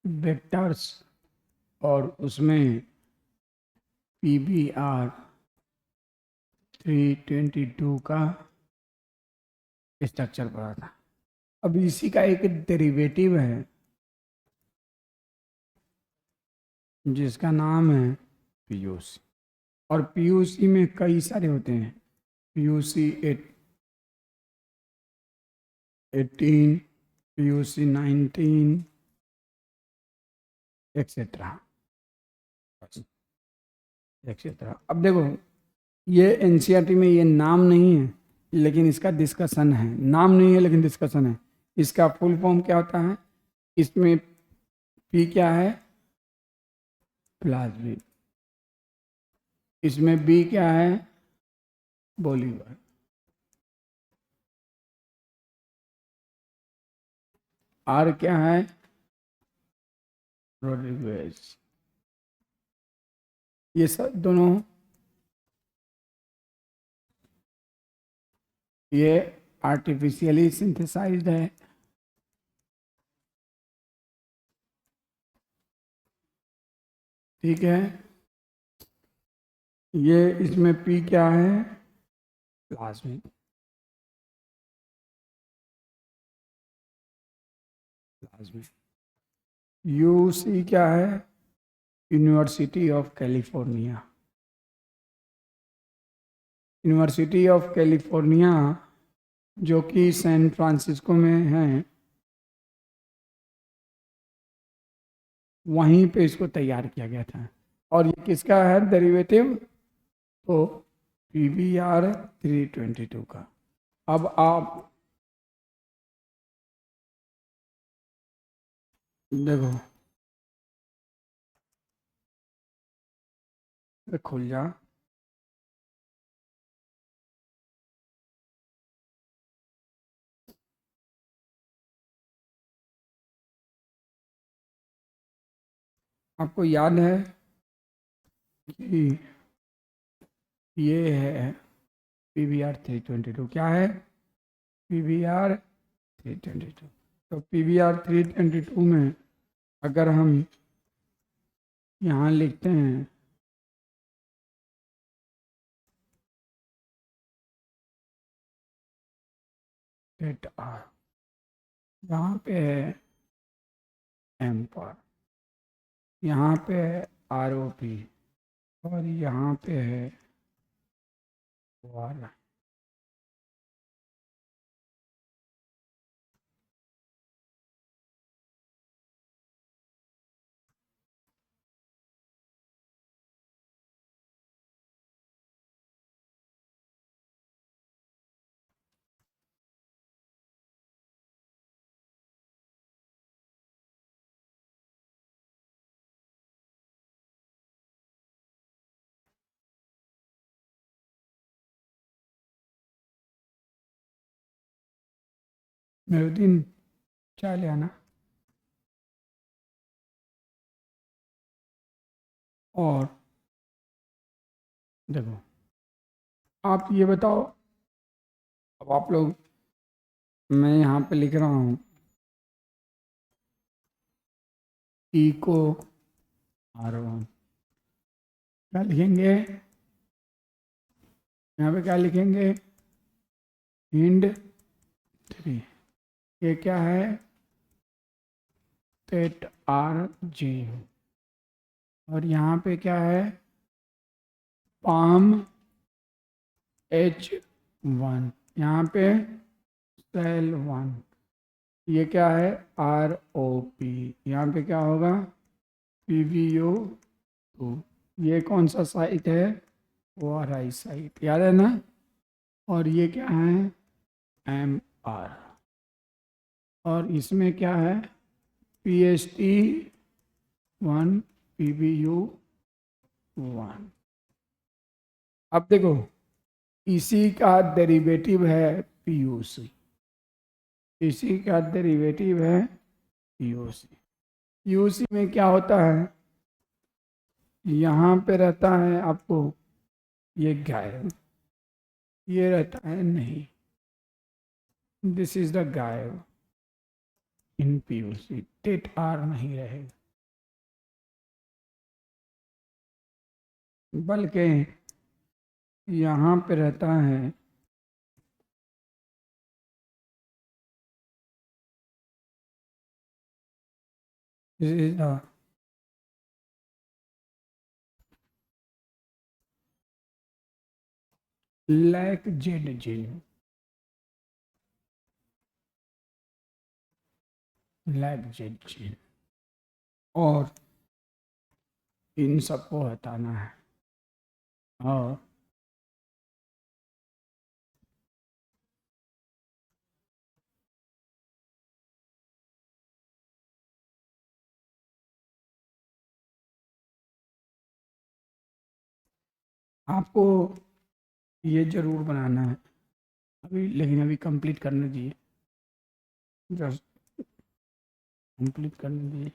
Vectors और उसमें PBR 322 का स्ट्रक्चर पढ़ा था। अब इसी का एक डेरिवेटिव है जिसका नाम है PUC, और PUC में कई सारे होते हैं, PUC 18, PUC 19 एक्सेट्रा एक्सेट्रा। अब देखो, ये NCERT में ये नाम नहीं है लेकिन इसका डिस्कशन है, नाम नहीं है लेकिन डिस्कशन है। इसका फुल फॉर्म क्या होता है? इसमें P क्या है? प्लाज्मी। इसमें B क्या है? बोलीवर। R क्या है? रोड्रिगेज। ये सब दोनों ये आर्टिफिशियली सिंथेसाइज्ड है। ठीक है, ये इसमें P क्या है? प्लाज्मिक। UC क्या है? University of California. University of California जो कि सैन फ्रांसिस्को में है, वहीं पे इसको तैयार किया गया था। और ये किसका है डेरिवेटिव? तो PBR 322 का। अब आप देखो, खुल जा। आपको याद है कि ये है PBR 322। क्या है? PBR 322। तो PBR 322 में अगर हम यहाँ लिखते हैं डेट R, यहाँ पे है M पर, यहाँ पे है ROP, और यहाँ पे है OR। मेरे दिन चाय ले आना। और देखो, आप ये बताओ, अब आप लोग, मैं यहाँ पे लिख रहा हूँ इको R1, क्या लिखेंगे? यहाँ पे क्या लिखेंगे? हिंड 3। ये क्या है? Tet RG। और यहाँ पे क्या है? Palm H1। यहाँ पे सेल 1। ये क्या है? ROP। यहाँ पे क्या होगा? PBU2। ये कौन सा साइट है? ORI साइट, याद है ना? और ये क्या है? MR। और इसमें क्या है? PST1 PBU1। अब देखो, इसी का डेरिवेटिव है PUC। इसी का डेरिवेटिव है PUC। PUC में क्या होता है? यहाँ पे रहता है आपको ये गायब, ये रहता है नहीं। दिस इज द गायब इन PUC। टेट R नहीं रहेगा। बल्कि यहाँ पे रहता है lac Z gene, lac Z gene, और इन सबको हटाना है। और आपको ये जरूर बनाना है अभी, लेकिन अभी कंप्लीट करने दीजिए, जस्ट कंप्लीट करने दीजिए।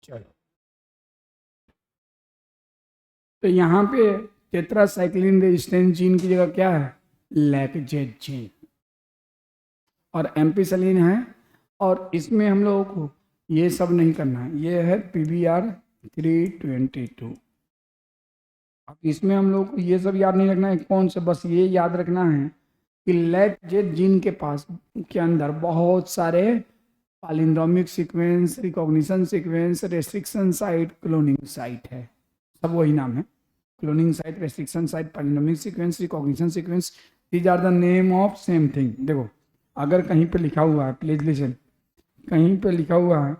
चलो, तो यहाँ पे टेट्रासाइक्लिन रेजिस्टेंस जीन की जगह क्या है? लैक्जेड जीन, और एम्पिसिलिन है। और इसमें हम लोगों को ये सब नहीं करना है, ये है PBR322। अब इसमें हम लोग को ये सब याद नहीं रखना है कौन से, बस ये याद रखना है कि लैक्जेड जीन के पास के अंदर बहुत सारे palindromic sequence, recognition sequence, restriction site, cloning site है, सब वही नाम है। Cloning site, restriction site, palindromic sequence, recognition sequence, these are the name of same thing. देखो, अगर कहीं पे लिखा हुआ है, प्लीज लिसन, कहीं पे लिखा हुआ है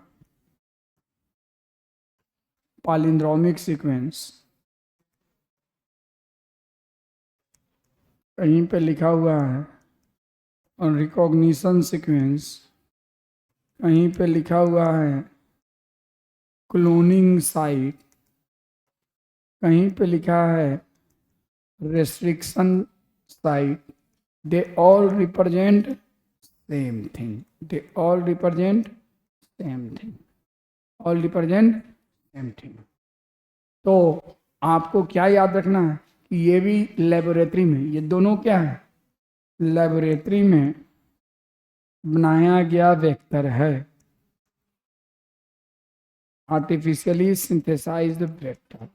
पालिंड्रोमिक सीक्वेंस, कहीं पे लिखा हुआ है और रिकॉग्निशन सीक्वेंस, कहीं पे लिखा हुआ है क्लोनिंग साइट, कहीं पे लिखा है restriction site, they all represent same thing, they all represent same thing, all represent same thing। तो आपको क्या याद रखना है कि ये भी लेबोरेटरी में, ये दोनों क्या है, लेबोरेटरी में बनाया गया वेक्टर है, artificially synthesised vector,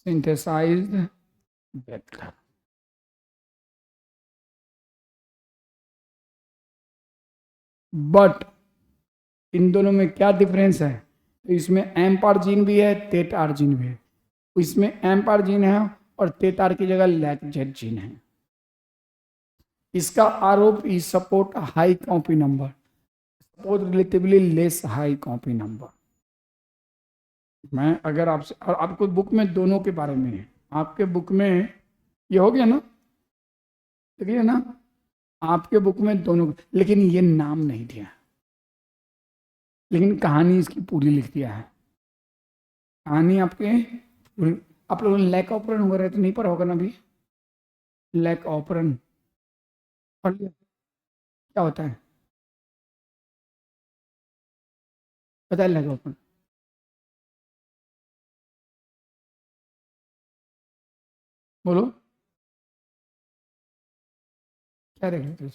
synthesised vector. But इन दोनों में क्या डिफरेंस है? तो इसमें एम्पार जीन भी है, टेटार जीन भी है। इसमें एम्पार जीन है और टेटार की जगह लैक्जेड जीन है। इसका आरोप is support high copy number, support relatively less high copy number. मैं अगर आपसे, और आपको बुक में दोनों के बारे में है, आपके बुक में ये हो गया ना, देखिए ना, आपके बुक में दोनों, लेकिन ये नाम नहीं दिया, लेकिन कहानी इसकी पूरी लिख दिया है। कहानी आपके, आप लोगों ने लैक ऑपरेंट हो रहे तो नहीं पढ़ा होगा ना अभी, लैक ऑपरेंट पढ़ लिया? क्या होता है पता है लैक ऑपरेंट? बोलो क्या रेगुलेटरी?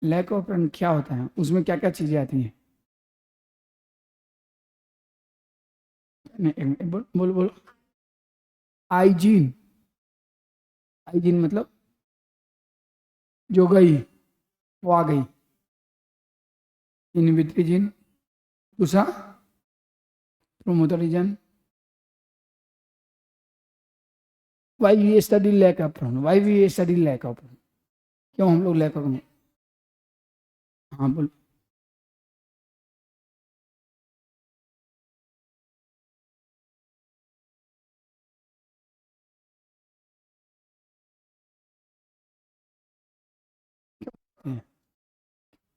लैक ऑपरेंट क्या होता है, उसमें क्या क्या चीजें आती हैं? नहीं, बोलो बोलो बोलो। आइजीन, आइजीन मतलब जो गई वो आ गई, इनहिबिटरी जीन। दूसरा promoter why we study lac of, why we study lac of, क्यों हम लोग लैक ऑफ। हाँ बोल।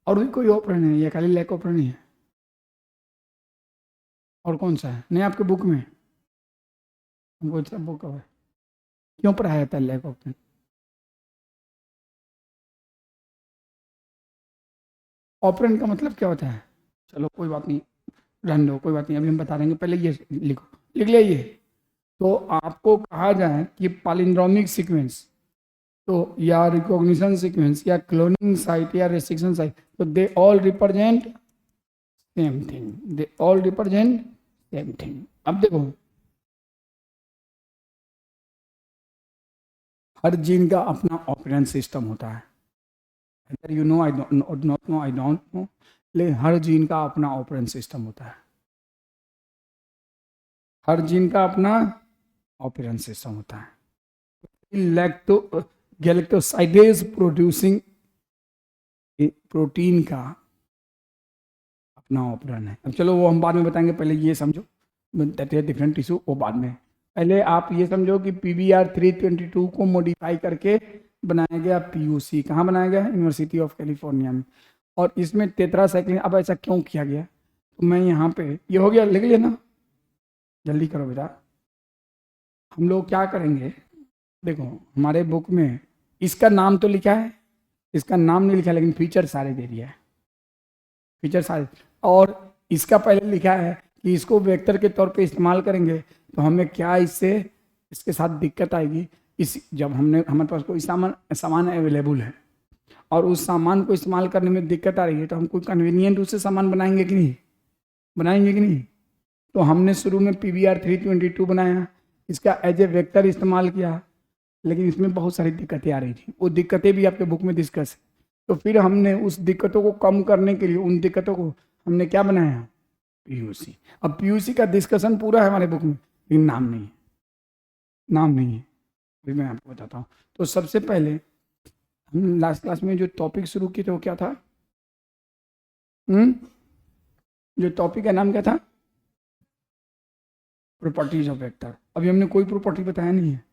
और भी कोई ऑपरेशन है, ये खाली लैक ऑपरेशन ही है? और कौन सा है नहीं आपके बुक में? हमको सब बुक है, क्यों पढ़ाया जाता है लैक ऑपरेशन? ऑपरेंट का मतलब क्या होता है? चलो कोई बात नहीं, रहने दो, कोई बात नहीं, अभी हम बता देंगे, पहले ये लिखो, लिख लिया ये। तो आपको कहा जाए कि पालिंड्रोमिक सीक्वेंस तो या रिकॉग्निशन सीक्वेंस या क्लोनिंग साइट या रेस्ट्रिक्शन साइट, तो they all represent same thing, they all represent same thing. अब देखो, हर जीन का अपना ऑपरेंट सिस्टम होता है, अगर you know I not know, I don't know, लेकिन हर जीन का अपना ऑपरेंट सिस्टम होता है, हर जीन का अपना ऑपरेंट सिस्टम होता है। लैक्टो गैलेक्टोसाइडेज प्रोड्यूसिंग प्रोटीन का अपना ऑपरेंट है। अब चलो वो हम बाद में बताएंगे, पहले ये समझो, दैट इज डिफरेंट टिश्यू, वो बाद में। पहले आप ये समझो कि PBR322 को मॉडिफाई करके बनाया गया PUC, कहाँ बनाया गया? यूनिवर्सिटी ऑफ कैलिफोर्निया में। और इसमें टेट्रासाइक्लिन, अब ऐसा क्यों किया गया? तो मैं यहाँ पे, ये हो गया, लिख लेना, जल्दी करो बेटा। हम लोग क्या करेंगे, देखो हमारे बुक में इसका नाम तो लिखा है, इसका नाम नहीं लिखा है, लेकिन फीचर सारे दे दिया है, फीचर सारे। और इसका पहले लिखा है कि इसको वेक्टर के तौर पे इस्तेमाल करेंगे, तो हमें क्या इससे, इसके साथ दिक्कत आएगी। इस जब हमारे पास कोई सामान अवेलेबल है और उस सामान को इस्तेमाल करने में दिक्कत आ रही है, तो हम कोई कन्वीनियंट उससे सामान बनाएंगे कि नहीं? बनाएंगे कि नहीं? तो हमने शुरू में PBR322 बनाया, इसका एज ए वेक्टर इस्तेमाल किया, लेकिन इसमें बहुत सारी दिक्कतें आ रही थी, वो दिक्कतें भी आपके बुक में डिस्कस है। तो फिर हमने उस दिक्कतों को कम करने के लिए, उन दिक्कतों को हमने क्या बनाया? PUC। अब PUC का डिस्कशन पूरा है हमारे बुक में, लेकिन नाम नहीं है, नाम नहीं है, अभी मैं आपको बताता हूँ। तो सबसे पहले हम लास्ट क्लास में जो टॉपिक शुरू किए थे वो क्या था? जो टॉपिक का नाम क्या था? Properties of vector. अभी हमने कोई प्रॉपर्टी बताया नहीं है,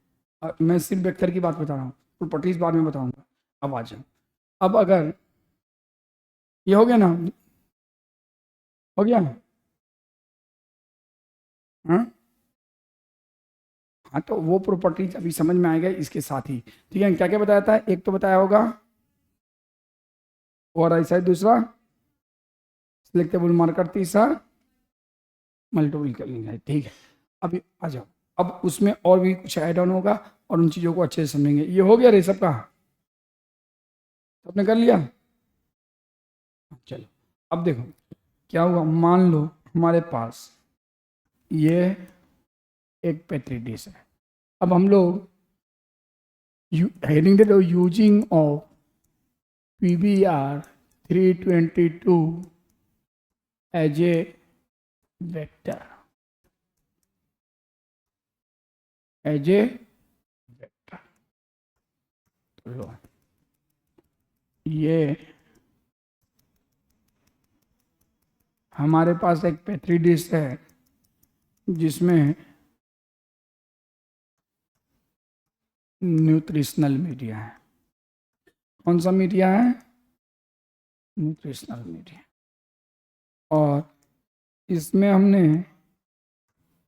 मैं सिर्फ वेक्टर की बात बता रहा हूँ, प्रॉपर्टीज बाद में बताऊंगा। अब आ जाओ, अब अगर ये हो गया ना, हो गया, हाँ हाँ, तो वो प्रॉपर्टीज अभी समझ में आएगा इसके साथ ही। ठीक है, क्या क्या बताया था? एक तो बताया होगा और ऐसा है, दूसरा सिलेक्टेबल मार्कर, तीसरा मल्टीपल कलिंग है। ठीक है, अभी आ जाओ, अब उसमें और भी कुछ ऐड ऑन होगा और उन चीज़ों को अच्छे से समझेंगे। ये हो गया रे सबका, सबने कर लिया? चलो, अब देखो क्या हुआ। मान लो हमारे पास ये एक पेट्री डिश है, अब हम लोग हेडिंग दे दो, using of PBR322 as a vector, as a vector. तो लो, ये हमारे पास एक पेट्री डिश है जिसमें न्यूट्रिशनल मीडिया है। कौन सा मीडिया है? Nutritional media. और इसमें हमने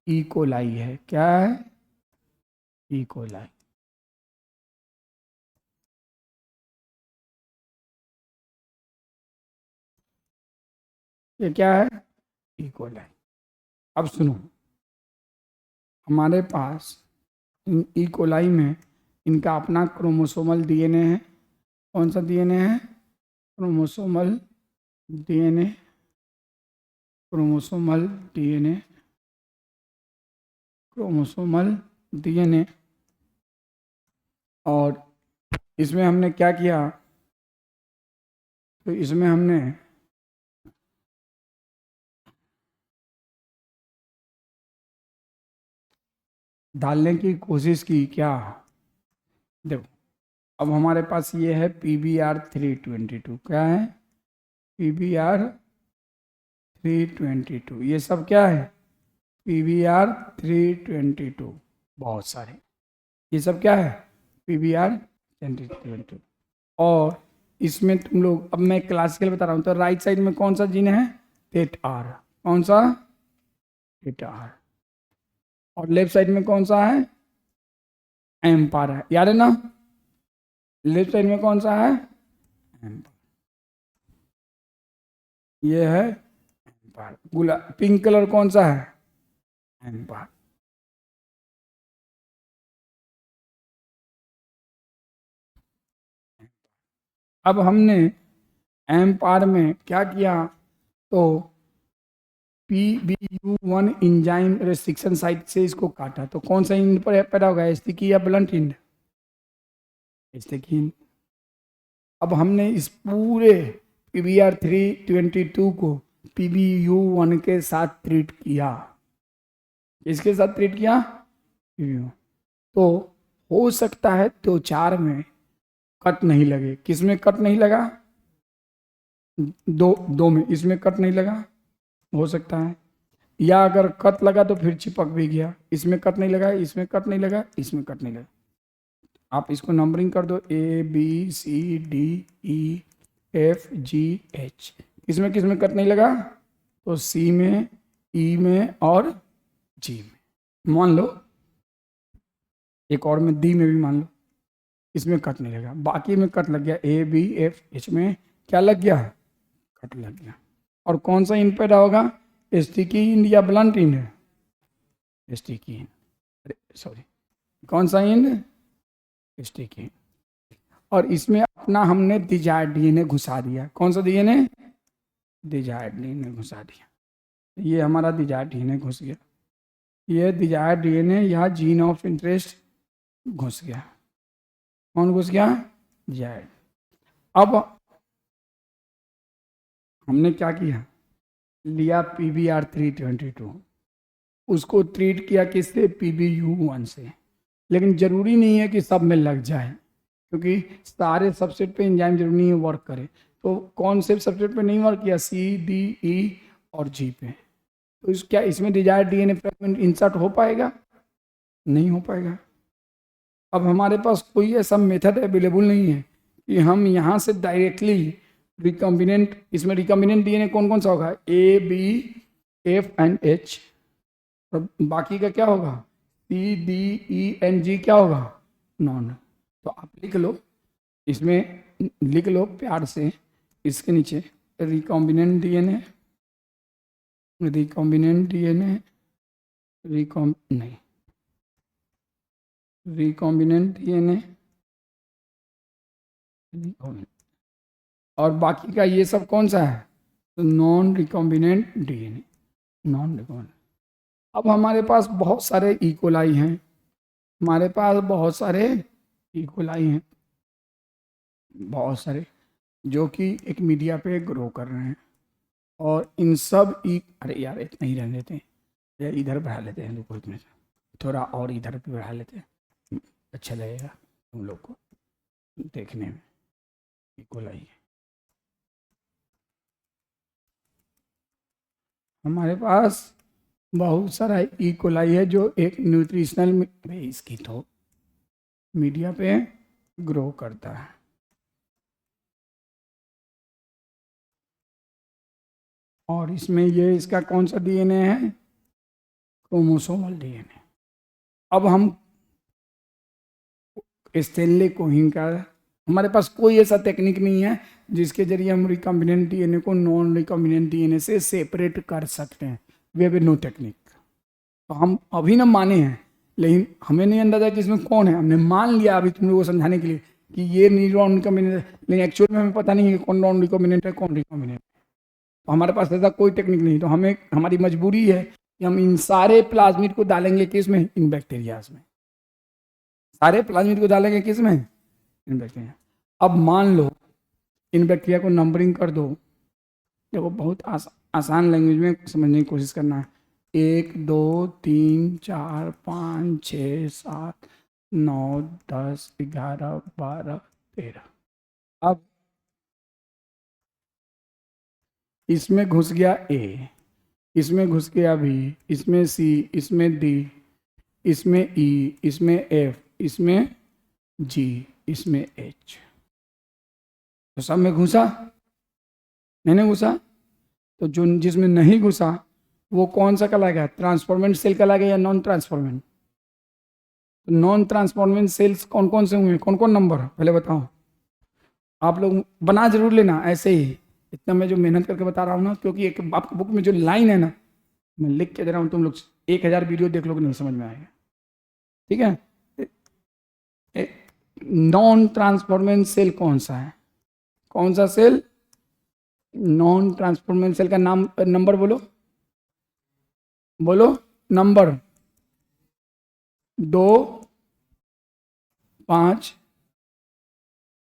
ई कोलाई है, क्या है? E coli. ये क्या है? E coli. अब सुनो, हमारे पास इन ई कोलाई में इनका अपना क्रोमोसोमल डीएनए है। कौन सा डीएनए है? Chromosomal DNA, chromosomal DNA, chromosomal DNA. और इसमें हमने क्या किया, तो इसमें हमने डालने की कोशिश की क्या, देखो अब हमारे पास ये है PBr322, क्या है PBr322, ये सब क्या है PBr322, बहुत सारे, ये सब क्या है PBr322। और इसमें तुम लोग, अब मैं क्लासिकल बता रहा हूँ, तो राइट साइड में कौन सा जीन है टेट आर, कौन सा टेट आर, और लेफ्ट साइड में कौन सा है एम्पार है, याद है ना, लेफ्ट साइड में कौन सा है एम्पार, ये है एम्पार, पिंक कलर कौन सा है एम्पार। अब हमने एम्पार में क्या किया, तो PBU1 इंजाइम रेस्ट्रिक्शन साइट से इसको काटा, तो कौन सा इंड पर पैदा होगा, स्टिकी या ब्लंट इंड, स्टिकी इंड। अब हमने इस पूरे PBr322 को PBU1 के साथ ट्रीट किया, इसके साथ ट्रीट किया PBU, तो हो सकता है तो 4 में कट नहीं लगे, किस में कट नहीं लगा, दो में, इसमें कट नहीं लगा, हो सकता है, या अगर कट लगा तो फिर चिपक भी गया, इसमें कट नहीं लगा, इसमें कट नहीं लगा, इसमें कट नहीं लगा। आप इसको नंबरिंग कर दो ABCDEFGH, किसमें किसमें कट नहीं लगा, तो C में, E में और G में, मान लो एक और में D में भी मान लो, इसमें कट नहीं लगा, बाकी में कट लग गया, ABFH में क्या लग गया कट लग गया। और कौन सा इंड पैदा होगा, स्टिकी इंड या ब्लंट इंड है, स्टिकी इंड, सॉरी कौन सा इंड स्टिकी। और इसमें अपना हमने डिजायर्ड डीएनए घुसा दिया, कौन सा डीएनए डिजायर्ड डीएनए घुसा दिया, ये हमारा डिजायर्ड डीएनए घुस गया, ये डिजायर्ड डीएनए या जीन ऑफ इंटरेस्ट घुस गया, कौन घुस गया डिजायर्ड। अब हमने क्या किया, लिया PBr322, उसको ट्रीट किया किससे PBU1 से, लेकिन जरूरी नहीं है कि सब में लग जाए, क्योंकि सारे सबसेट पे एंजाइम जरूरी नहीं है वर्क करे, तो कौन से सबसेट पे नहीं वर्क किया, C, D, E और G पे, तो क्या इसमें डिजायर्ड डीएनए फ्रेगमेंट इंसर्ट हो पाएगा, नहीं हो पाएगा। अब हमारे पास कोई ऐसा मेथड अवेलेबल नहीं है कि हम यहाँ से डायरेक्टली रिकॉम्बिनेंट, इसमें रिकॉम्बिनेंट डीएनए कौन कौन सा होगा A, B, F and H, और बाकी का क्या होगा C, D, E and G क्या होगा नॉन। तो आप लिख लो, इसमें लिख लो प्यार से, इसके नीचे recombinant DNA, recombinant DNA, recombinant DNA, और बाकी का ये सब कौन सा है, तो non recombinant DNA, non recombinant. अब हमारे पास बहुत सारे इकोलाई हैं, हमारे पास बहुत सारे इकोलाई हैं, बहुत सारे, जो कि एक मीडिया पे ग्रो कर रहे हैं, और इन सब अरे यार इतना ही रहने देते हैं, या इधर बढ़ा लेते हैं, रुको इतने थोड़ा और इधर भी बढ़ा लेते हैं, अच्छा लगेगा तुम लोग को देखने में। इकोलाई हमारे पास बहुत सारा इकोलाई है, जो एक न्यूट्रिशनल इसकी तो मीडिया पे ग्रो करता है। और इसमें ये इसका कौन सा डीएनए है, क्रोमोसोमल डीएनए। अब हम स्टेनले कोहिन का, हमारे पास कोई ऐसा टेक्निक नहीं है जिसके जरिए हम रिकॉम्बिनेंट डीएनए को नॉन रिकॉम्बिनेंट डीएनए से सेपरेट कर सकते हैं, वे भी नो टेक्निक। तो हम अभी ना माने हैं, लेकिन हमें नहीं अंदाजा कि इसमें कौन है, हमने मान लिया अभी तुम लोगों को समझाने के लिए कि ये नॉन रिकॉम्बिनेंट है, लेकिन एक्चुअल में हमें पता नहीं है कि कौन नॉन रिकॉम्बिनेंट है कौन रिकॉम्बिनेंट। तो हमारे पास ऐसा कोई टेक्निक नहीं, तो हमें, हमारी मजबूरी है कि हम इन सारे प्लाज्मिड को डालेंगे किस में, इन बैक्टीरियाज में। सारे प्लाज्मिड को डालेंगे किस में, इन बैक्टीरिया। अब मान लो इन बैक्टीरिया को नंबरिंग कर दो, देखो बहुत आसान लैंग्वेज में समझने की कोशिश करना है। 1 2 3 4 5 6 7 9 10 11 12 13। अब इसमें घुस गया ए, इसमें घुस गया बी, इसमें सी, इसमें डी, इसमें ई, इसमें एफ, इसमें जी, इसमें एच। तो सब में घुसा, नहीं घुसा? तो जो जिसमें नहीं घुसा वो कौन सा कहलाएगा, ट्रांसफॉर्मेंट सेल कहलाएगा या नॉन ट्रांसफॉर्मेंट? तो नॉन ट्रांसफॉर्मेंट सेल्स कौन कौन से हुए, कौन कौन नंबर पहले बताओ। आप लोग बना जरूर लेना ऐसे ही, इतना मैं जो मेहनत करके बता रहा हूँ ना, क्योंकि एक आपकी बुक में जो लाइन है ना, मैं लिख के दे रहा हूँ, तुम लोग 1000 वीडियो देख लोगे नहीं समझ में आएगा, ठीक है। नॉन ट्रांसफॉर्मेंट सेल कौन सा है, कौन सा सेल? नॉन ट्रांसफॉर्मेंट सेल का नाम, नंबर बोलो, बोलो नंबर। 2 5,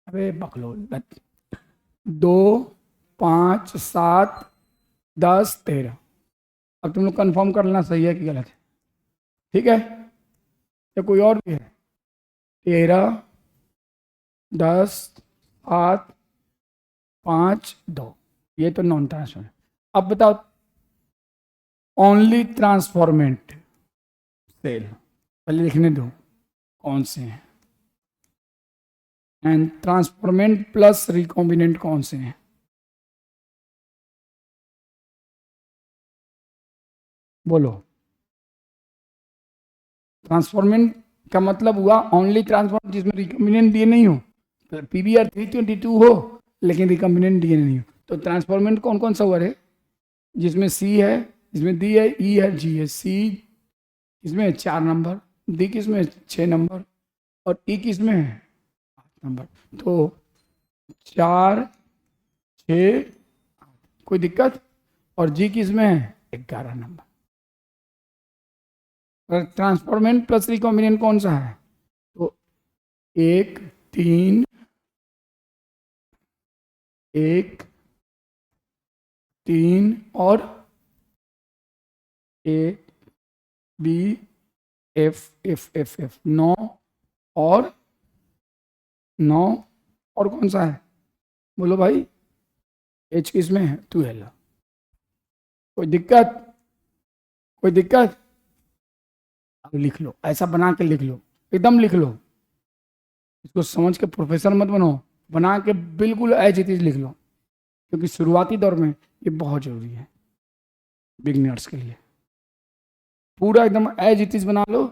अबे बकलो, 2 5 7 10 13। अब तुम लोग कंफर्म कर लेना सही है कि गलत है, ठीक है। या कोई और भी है? 13 10 7 5 2, ये तो नॉन ट्रांसफॉर्मेंट। अब बताओ ओनली ट्रांसफॉर्मेंट सेल पहले लिखने दो कौन से हैं, एंड ट्रांसफॉर्मेंट प्लस रिकॉम्बिनेंट कौन से हैं? बोलो। ट्रांसफॉर्मेंट का मतलब हुआ ओनली ट्रांसफॉर्मेंट जिसमें रिकॉम्बिनेंट दिए नहीं हो, पीबीआर 322 हो लेकिन रिकॉम्बिनेंट दिए नहीं हो। तो ट्रांसफॉर्मेंट कौन कौन सा हुआ रे, जिसमें सी है, जिसमें डी है, ई है, जी है। सी इसमें 4 नंबर, डी किसमें 6 नंबर, और ई किसमें है 8 नंबर। तो 4 6 कोई दिक्कत, और जी किसमें है 11 नंबर। ट्रांसफॉर्मेंट प्लस रिकॉम्बिनेंट कौन सा है? तो 1 3 1 3 और A B F F F F 9 और 9 और कौन सा है बोलो भाई? एच किसमें है 12। कोई दिक्कत, कोई दिक्कत? अब लिख लो, ऐसा बना के लिख लो, एकदम लिख लो, इसको समझ के प्रोफेसर मत बनो, बना के बिल्कुल एज इट इज लिख लो, क्योंकि शुरुआती दौर में ये बहुत जरूरी है बिगनर्स के लिए। पूरा एकदम एज इट इज बना लो।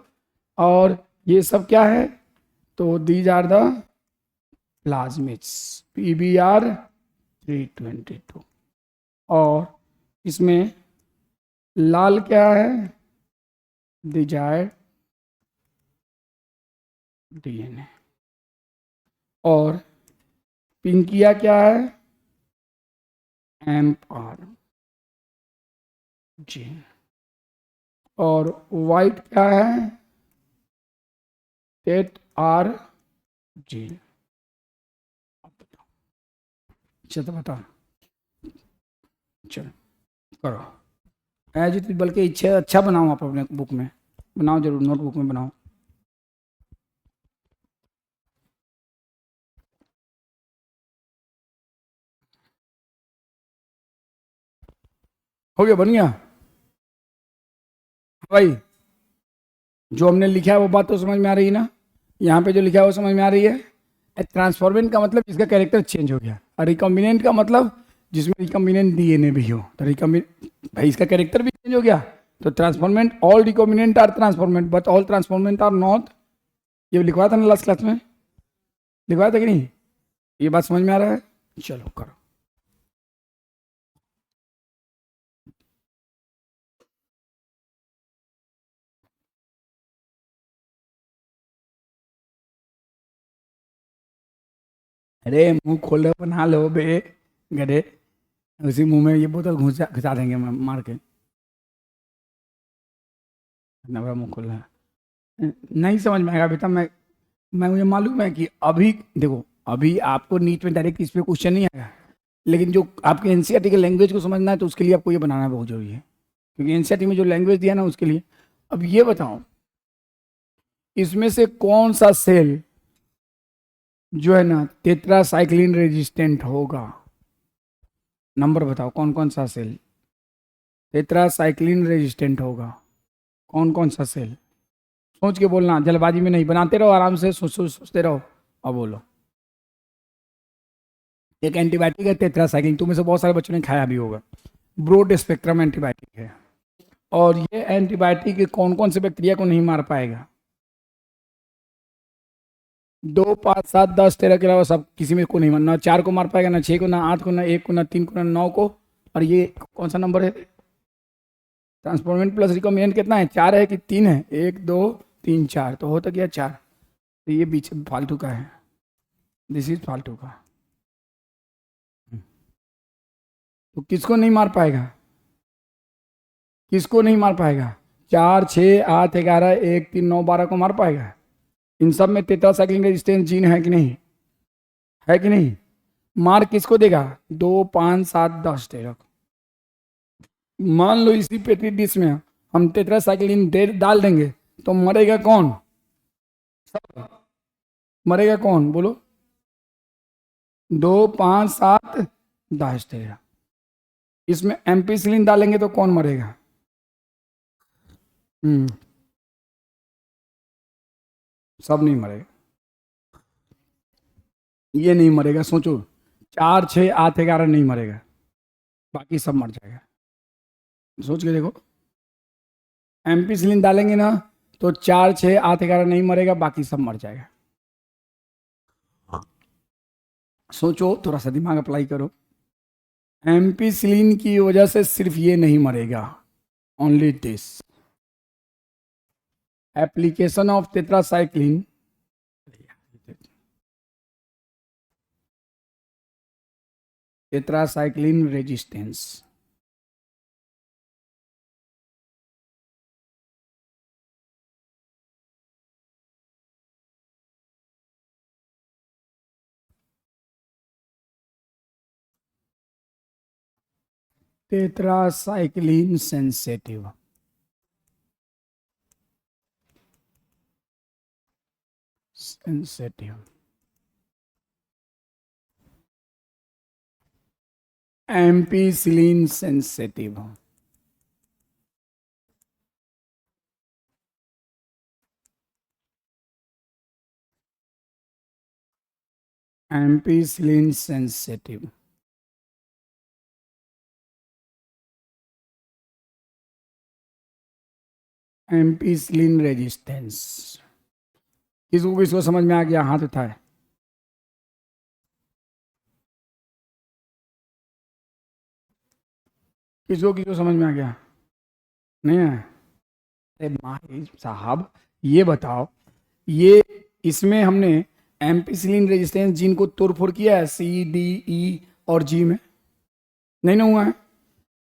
और ये सब क्या है? तो these are the plasmids, PBR 322। और इसमें लाल क्या है? Desired DNA. और पिंकिया क्या है? MR gene. और वाइट क्या है? Tet R gene. अच्छा तो बताओ, चलो करो एज इट, बल्कि इच्छा अच्छा बनाओ, आप अपने बुक में बनाओ, जरूर नोटबुक में बनाओ। हो गया, बन गया भाई? जो हमने लिखा है वो बात तो समझ में आ रही है ना? यहाँ पे जो लिखा है वो समझ में आ रही है? ट्रांसफॉर्मेंट का मतलब जिसका कैरेक्टर चेंज हो गया, और रिकॉम्बिनेंट का मतलब जिसमें रिकॉम्बिनेंट डीएनए भी हो। तो रिकॉम्बिनेंट भाई इसका कैरेक्टर भी चेंज हो गया। तो transformant, all recombinant are transformant but all transformant are not. ये लिखवाया था ना लास्ट क्लास में, लिखवाया था कि नहीं? ये बात समझ में आ रहा है? चलो करो। अरे मुंह खोल रहे हो, बना लो बे गधे, उसी मुंह में ये बोतल घुसा देंगे मार के। इतना बड़ा मुंह खोल रहा है, नहीं समझ में आएगा बेटा। मैं मुझे मालूम है कि अभी देखो, अभी आपको नीट में डायरेक्ट इस पे क्वेश्चन नहीं आएगा, लेकिन जो आपके एनसीईआरटी के लैंग्वेज को समझना है तो उसके लिए आपको ये बनाना बहुत जरूरी है, क्योंकि एनसीईआरटी में जो लैंग्वेज दिया ना उसके लिए। अब ये बताओ, इसमें से कौन सा सेल जो है ना टेट्रासाइक्लिन रेजिस्टेंट होगा? नंबर बताओ, कौन कौन सा सेल टेट्रासाइक्लिन रेजिस्टेंट होगा? कौन कौन सा सेल? सोच के बोलना, जल्दबाजी में नहीं, बनाते रहो आराम से, सोचते रहो और बोलो। एक एंटीबायोटिक है टेट्रासाइक्लिन, तुम्हें से बहुत सारे बच्चों ने खाया भी होगा, ब्रॉड स्पेक्ट्रम एंटीबायोटिक है। और ये एंटीबायोटिक कौन कौन से बैक्टीरिया को नहीं मार पाएगा? 2, 5, 7, 10, 13 के अलावा सब किसी में को नहीं मार, ना 4 को मार पाएगा, ना 6 को, ना 8 को, ना 1 को, ना 3 को, ना 9 को। और ये कौन सा नंबर है? ट्रांसफॉर्मेंट प्लस रिकॉम्बिनेंट कितना है? 4 है कि 3 है? 1, 2, 3, 4, तो होता क्या 4। तो ये बीच फालतू का है, दिस इज फालतू का। तो किसको नहीं मार पाएगा? किसको नहीं मार पाएगा? 4, 6, 8, 11, 1, 3, 9, 12 को मार पाएगा? इन सब में टेट्रासाइक्लिन रेजिस्टेंस जीन है कि नहीं? है कि नहीं? मार किसको देगा? 2, 5, 7, 10, 13। मान लो इसी पेटी डिश में हम टेट्रासाइक्लिन डाल देंगे तो मरेगा कौन? सब मरेगा कौन बोलो? 2, 5, 7, 10, 13। इसमें एम्पिसिलिन डालेंगे तो कौन मरेगा? सब नहीं मरेगा, ये नहीं मरेगा, सोचो। 4, 6, 8, 11 नहीं मरेगा, बाकी सब मर जाएगा। सोच के देखो, एम्पिसिलिन डालेंगे ना तो 4, 6, 8, 11 नहीं मरेगा, बाकी सब मर जाएगा। सोचो, थोड़ा सा दिमाग अप्लाई करो। एम्पिसिलिन की वजह से सिर्फ ये नहीं मरेगा, only this. Application of tetracycline, tetracycline resistance. Tetracycline sensitive, sensitive ampicillin sensitive. Ampicillin sensitive. Ampicillin resistance. किसको किसको समझ में आ गया? हाथ उठाए। किसको किसको समझ में आ गया? नहीं है? अरे माही साहब, ये बताओ, ये इसमें हमने एम्पिसिलिन रेजिस्टेंस जीन को तोड़फोड़ किया है सी, डी, ई और जी में? नहीं ना हुआ है?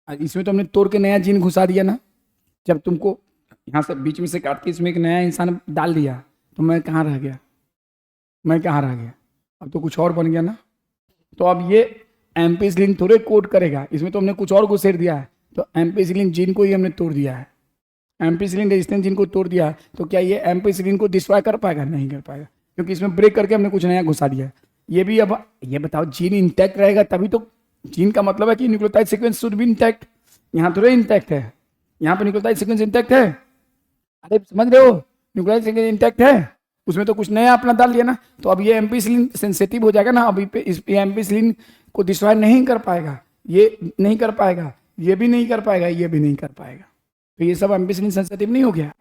इसमें तो हमने तोड़ के नया जीन घुसा दिया ना। जब तुमको यहाँ से बीच में से काट के इसमें एक नया इंसान डाल दिया तो मैं कहाँ रह गया? मैं कहाँ रह गया? अब तो कुछ और बन गया ना। तो अब ये एम्पिसिलिन थोड़े कोड करेगा, इसमें तो हमने कुछ और घुसेड़ दिया है। तो एम्पिसिलिन जीन को ही हमने तोड़ दिया है, एम्पिसिलिन रेजिस्टेंस जीन को तोड़ दिया है। तो क्या ये एम्पिसिलिन को डिस्ट्रॉय कर पाएगा? नहीं कर पाएगा, क्योंकि इसमें ब्रेक करके हमने कुछ नया घुसा दिया है। ये भी, अब ये बताओ, जीन इंटैक्ट रहेगा तभी तो। जीन का मतलब है कि nucleotide sequence should be intact. यहाँ थोड़े इंटैक्ट है, यहाँ पे न्यूक्लियोटाइड सीक्वेंस इंटैक्ट है। अरे समझ रहे हो? न्यूक्लियोटाइड सीक्वेंस इंटैक्ट है, उसमें तो कुछ नया अपना डाल दिया ना। तो अब ये एम्पिसिलिन सेंसिटिव हो जाएगा ना, अभी पे इस एम्पिसिलिन को डिस्ट्रॉय नहीं कर पाएगा, ये नहीं कर पाएगा, ये भी नहीं कर पाएगा, ये भी नहीं कर पाएगा। तो ये सब एम्पिसिलिन सेंसिटिव नहीं हो गया,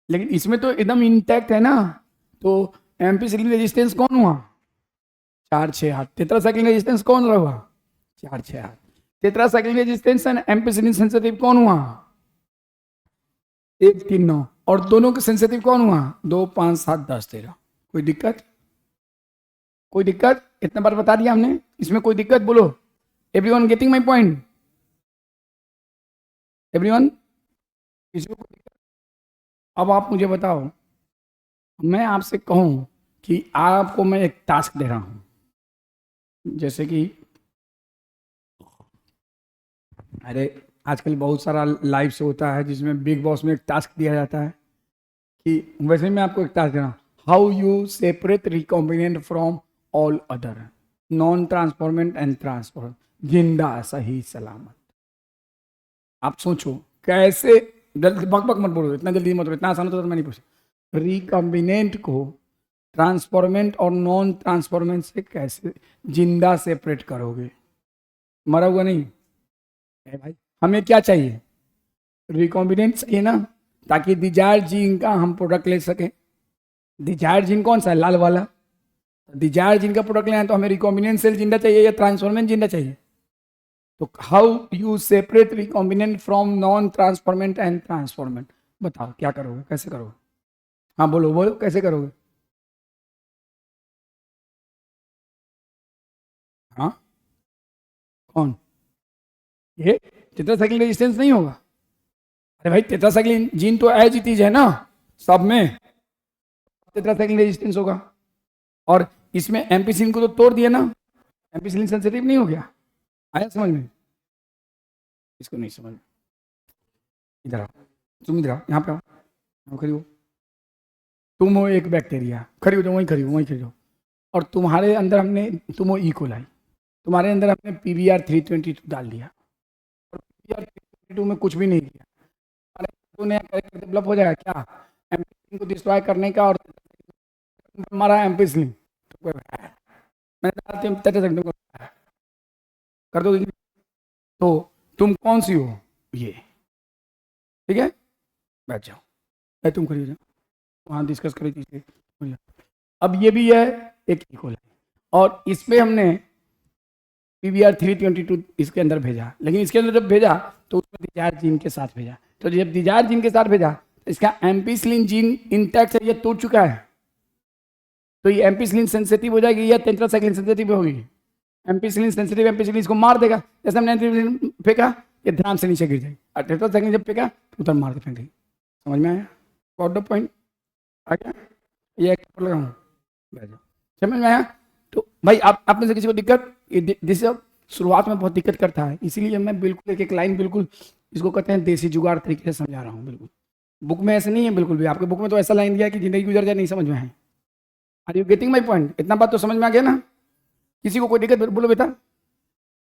लेकिन इसमें तो एकदम इंटैक्ट है ना। तो एम्पिसिलिन रेजिस्टेंस कौन हुआ? 4, 6, 8। टेट्रासाइक्लिन रेजिस्टेंस कौन रहा? 4, 6, 8। Tetracycline resistance and ampicillin sensitive कौन हुआ? 1, 3, 9। और दोनों के सेंसिटिव कौन हुआ? 2, 5, 7, 10, 13। कोई दिक्कत? कोई दिक्कत? इतना बार बता दिया हमने, इसमें कोई दिक्कत बोलो? Everyone getting my point? Everyone? किसी को? अब आप मुझे बताओ, मैं आपसे कहूं कि आपको मैं एक टास्क दे रहा हूं, जैसे कि अरे आजकल बहुत सारा लाइव शो होता है जिसमें बिग बॉस में एक टास्क दिया जाता है कि वैसे मैं आपको एक टास्क दे रहा हूँ, how you separate recombinant from all other, non transformant and transform, जिंदा सही सलामत। आप सोचो कैसे, जल्दी बक बक मत बोलो, इतना जल्दी मत बोलो, इतना आसान होता तो मैं नहीं पूछा। रिकॉम्बिनेंट को ट्रांसफॉर्मेंट और नॉन ट्रांसफॉर्मेंट से कैसे जिंदा सेपरेट करोगे? मरा हुआ नहीं है भाई। हमें क्या चाहिए? रिकॉम्बिनेंट चाहिए ना, ताकि डिजायर जीन का हम प्रोडक्ट ले सकें। डिजायर जीन कौन सा है? लाल वाला। डिजायर जीन का प्रोडक्ट लेना है तो हमें रिकॉम्बिनेंट सेल जिंदा चाहिए या ट्रांसफॉर्मेंट जिंदा चाहिए? तो how you separate recombinant from non transformant and transformant? बताओ क्या करोगे, कैसे करोगे? हाँ बोलो बोलो, कैसे करोगे? हाँ कौन? ये टेट्रासाइक्लिन रेजिस्टेंस नहीं होगा? अरे भाई टेट्रासाइक्लिन जीन तो एज इट इज है ना सब में, टेट्रासाइक्लिन रेजिस्टेंस होगा। और इसमें एम्पिसिलिन को तो तोड़ दिया ना, एम्पिसिलिन सेंसिटिव नहीं हो गया? आया समझ में? इसको नहीं समझ। इधर आओ, तुम इधर आओ, यहाँ पे आओ, यहाँ खड़ी हो। तुम हो एक बैक्टीरिया, खड़ी हो जाओ, वहीं खड़ी हो, वहीं खड़ी हो। और तुम्हारे अंदर हमने, तुम हो इकोलाई, तुम्हारे अंदर हमने PBR322 डाल दिया। और PBR322 में कुछ भी नहीं किया, तो नया कैरेक्टर डेवलप हो जाएगा क्या? एम्पिसिलिन को डिस्ट्रॉय करने का, और हमारा एम्पिसिलिन मैंने तुमको कर दोगे? तो तुम कौन सी हो? ये ठीक है, बैठ जाओ। तुम खड़ी हो जाओ, वहाँ डिस्कस करी थी। अब ये भी है एक इक्वल है, और इसमें हमने PBR322 इसके अंदर भेजा, लेकिन इसके अंदर जब भेजा तो उसमें डिजायर जीन के साथ भेजा। तो जब डिजायर जीन के साथ भेजा तो इसका एम्पिसिलिन जीन इंटैक्ट है, ये टूट चुका है। तो ये एम्पिसिलिन सेंसिटिव हो जाएगी या टेट्रासाइक्लिन सेंसिटिव होगी? एम्पिसिलिन सेंसिटिव, एम्पिसिलिन इसको मार देगा। जैसे हमने एम्पिसिलिन फेंका, ये ध्यान से नीचे गिर जाएगी, और टेट्रासाइक्लिन जब फेंका तो उधर मार के फेंक देगी। समझ में आया? Got the point? आ गया? ये लगा हूँ, बैठ जाओ। समझ में आया? तो भाई आप में से किसी को दिक्कत, जिसे शुरुआत में बहुत दिक्कत करता है, इसीलिए मैं बिल्कुल एक एक लाइन बिल्कुल, इसको कहते हैं देसी जुगाड़ तरीके से समझा रहा हूँ। बिल्कुल बुक में ऐसे नहीं है, बिल्कुल भी। आपके बुक में तो ऐसा लाइन दिया है कि जिंदगी गुजर जाए, नहीं समझ में है। Are you getting my point? इतना बात तो समझ में आ गया ना? किसी को कोई दिक्कत बोलो बेटा,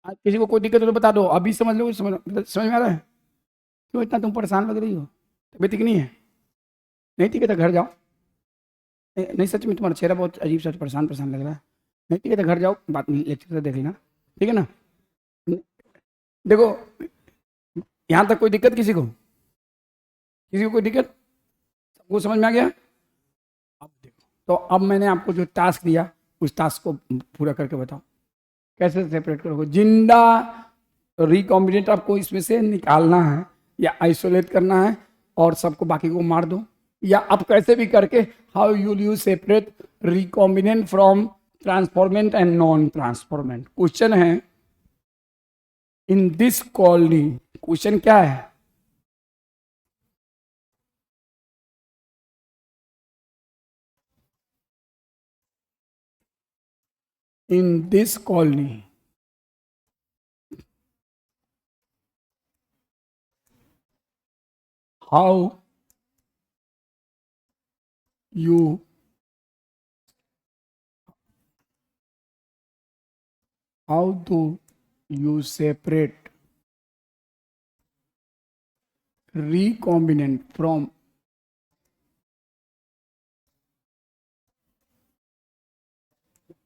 किसी को कोई दिक्कत हो तो बता दो, अभी समझ लो। समझ में आ रहा है? क्यों इतना तुम परेशान लग रही हो? तबीयत ठीक नहीं है? नहीं ठीक है तो घर जाओ। नहीं सच में तुम्हारा चेहरा बहुत अजीब सा परेशान परेशान लग रहा है। नहीं ठीक है तो घर जाओ, बात लेक्चर से देख लेना, ठीक है ना? देखो, यहाँ तक कोई दिक्कत किसी को? किसी को कोई दिक्कत? सबको समझ में आ गया? अब देखो, तो अब मैंने आपको जो टास्क दिया उस टास्क को पूरा करके बताओ कैसे सेपरेट करोगे। जिंदा रिकॉम्बिनेंट आपको इसमें से निकालना है या आइसोलेट करना है, और सबको बाकी को मार दो, या आप कैसे भी करके how you separate recombinant from transformant and non transformant. Question है इन दिस कॉलोनी, क्वेश्चन क्या है? In this colony how you how do you separate recombinant from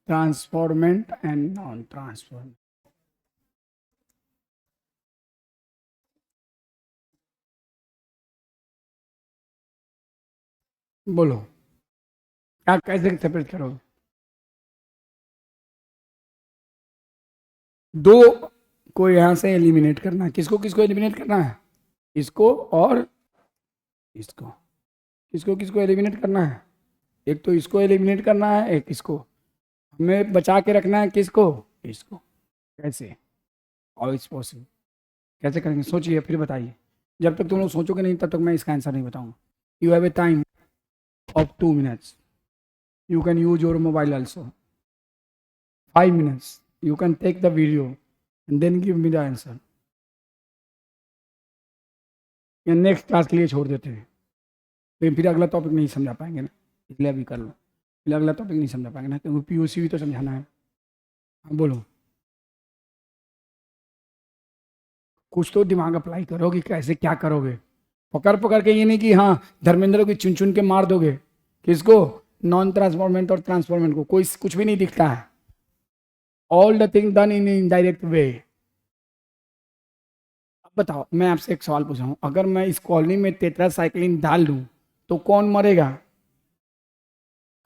transformant and non-transformant? बोलो क्या, कैसे सेपरेट करोगे? दो को यहां से एलिमिनेट करना है। किसको किसको एलिमिनेट करना है? इसको और इसको। किसको किसको एलिमिनेट करना है? एक तो इसको एलिमिनेट करना है, एक इसको। हमें बचा के रखना है किसको? इसको। कैसे? और इट्स पॉसिबल, कैसे करेंगे सोचिए फिर बताइए। जब तक तुम लोग सोचोगे नहीं तब तक मैं इसका आंसर नहीं बताऊंगा। You have a time, of 2 minutes. You can use your mobile also. 5 minutes. You can take the video and then give me the answer. या नेक्स्ट क्लास के लिए छोड़ देते हैं, लेकिन फिर अगला टॉपिक नहीं समझा पाएंगे ना, इसलिए अभी कर लो, फिर अगला टॉपिक नहीं समझा पाएंगे ना, क्योंकि पीओसी भी तो समझाना है। हाँ बोलो, कुछ तो दिमाग अप्लाई करो कि कैसे क्या करोगे। पकड़ पकड़ के ये नहीं कि हाँ धर्मेंद्र को चुन चुन के मार दोगे। किसको? नॉन ट्रांसफॉर्मेंट और ट्रांसफॉर्मेंट को। कोई कुछ भी नहीं दिखता है। All the thing done in indirect way. अब बताओ, मैं आपसे एक सवाल पूछ रहा हूँ, अगर मैं इस कॉलोनी में टेट्रासाइक्लिन डाल दूँ तो कौन मरेगा?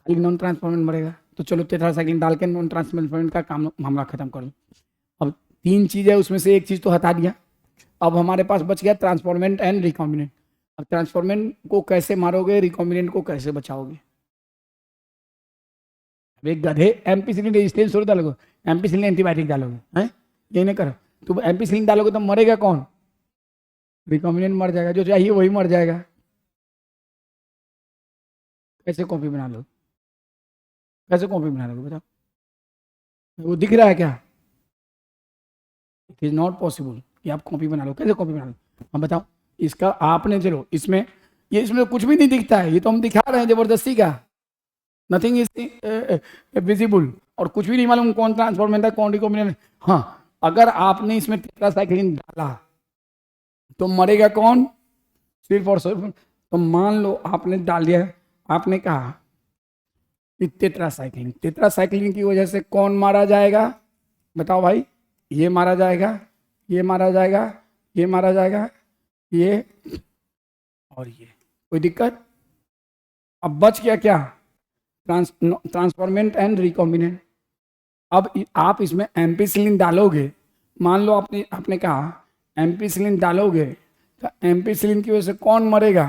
खाली नॉन ट्रांसफॉर्मेंट मरेगा। तो चलो टेट्रासाइक्लिन डाल के नॉन ट्रांसफॉर्मेंट का काम मामला खत्म कर दो। अब 3 चीज़ है, उसमें से एक चीज़ तो हटा दिया। अब हमारे पास बच गया ट्रांसफॉर्मेंट एंड रिकॉम्बिनेंट। अब ट्रांसफॉर्मेंट को कैसे मारोगे, रिकॉम्बिनेंट को कैसे बचाओगे? अब एक गधे एम्पिसिलिन रेजिस्टेंस थोड़ी डालोगे, एम्पिसिलिन एंटीबायोटिक डालोगे हैं? ये नहीं करो। तो एम्पिसिलिन डालोगे तो मरेगा कौन? रिकॉम्बिनेंट मर जाएगा, जो चाहिए वही मर जाएगा। कैसे कॉपी बना लो? कैसे कॉपी बना लोगे बताओ? वो दिख रहा है क्या? इट इज नॉट पॉसिबल कि आप कॉपी बना लो। कैसे कॉपी बना लो? हम बताओ। इसका आपने, चलो इसमें ये, इसमें कुछ भी नहीं दिखता है, ये तो हम दिखा रहे हैं जबरदस्ती का। नथिंग इज विजिबल, और कुछ भी नहीं मालूम कौन ट्रांसफॉर्मेंट है कौन रिकॉम्बिनेंट। हाँ, अगर आपने इसमें टेट्रासाइक्लिन डाला तो मरेगा कौन? सिर्फ और सिर्फ, तो मान लो आपने डाल दिया, आपने कहा कि टेट्रासाइक्लिन, टेट्रासाइक्लिन की वजह से कौन मारा जाएगा? बताओ भाई। ये मारा जाएगा, ये मारा जाएगा, ये मारा जाएगा, ये और ये। कोई दिक्कत? अब बच गया क्या? Transformant and recombinant. अब आप इसमें एम्पिसिलिन डालोगे, मान लो आपने कहा एम्पिसिलिन डालोगे, तो एम्पिसिलिन की वजह से कौन मरेगा?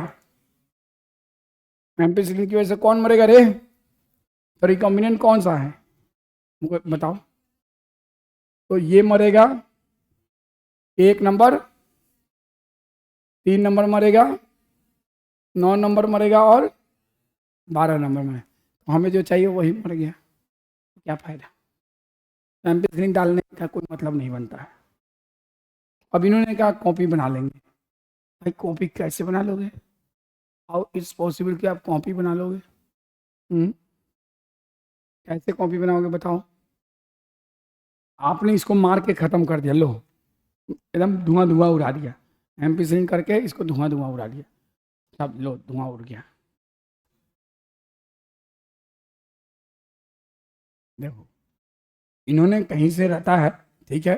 एम्पिसिलिन की वजह से कौन मरेगा रे? तो रिकॉम्बिनेंट कौन सा है मुझे बताओ? तो ये मरेगा 1 नंबर, 3 नंबर मरेगा, 9 नंबर मरेगा और 12 नंबर में। तो हमें जो चाहिए वही मर गया, तो क्या फायदा? एम्पिसिलिन डालने का कोई मतलब नहीं बनता है। अब इन्होंने कहा कॉपी बना लेंगे। भाई कॉपी कैसे बना लोगे? हाउ इट्स पॉसिबल कि आप कॉपी बना लोगे? कैसे कॉपी बनाओगे बताओ? आपने इसको मार के ख़त्म कर दिया, लो एकदम धुआं धुआं उड़ा दिया। एम्पिसिलिन करके इसको धुआं धुआं उड़ा दिया, सब लो धुआं उड़ गया। देखो, इन्होंने कहीं से रटा है, ठीक है,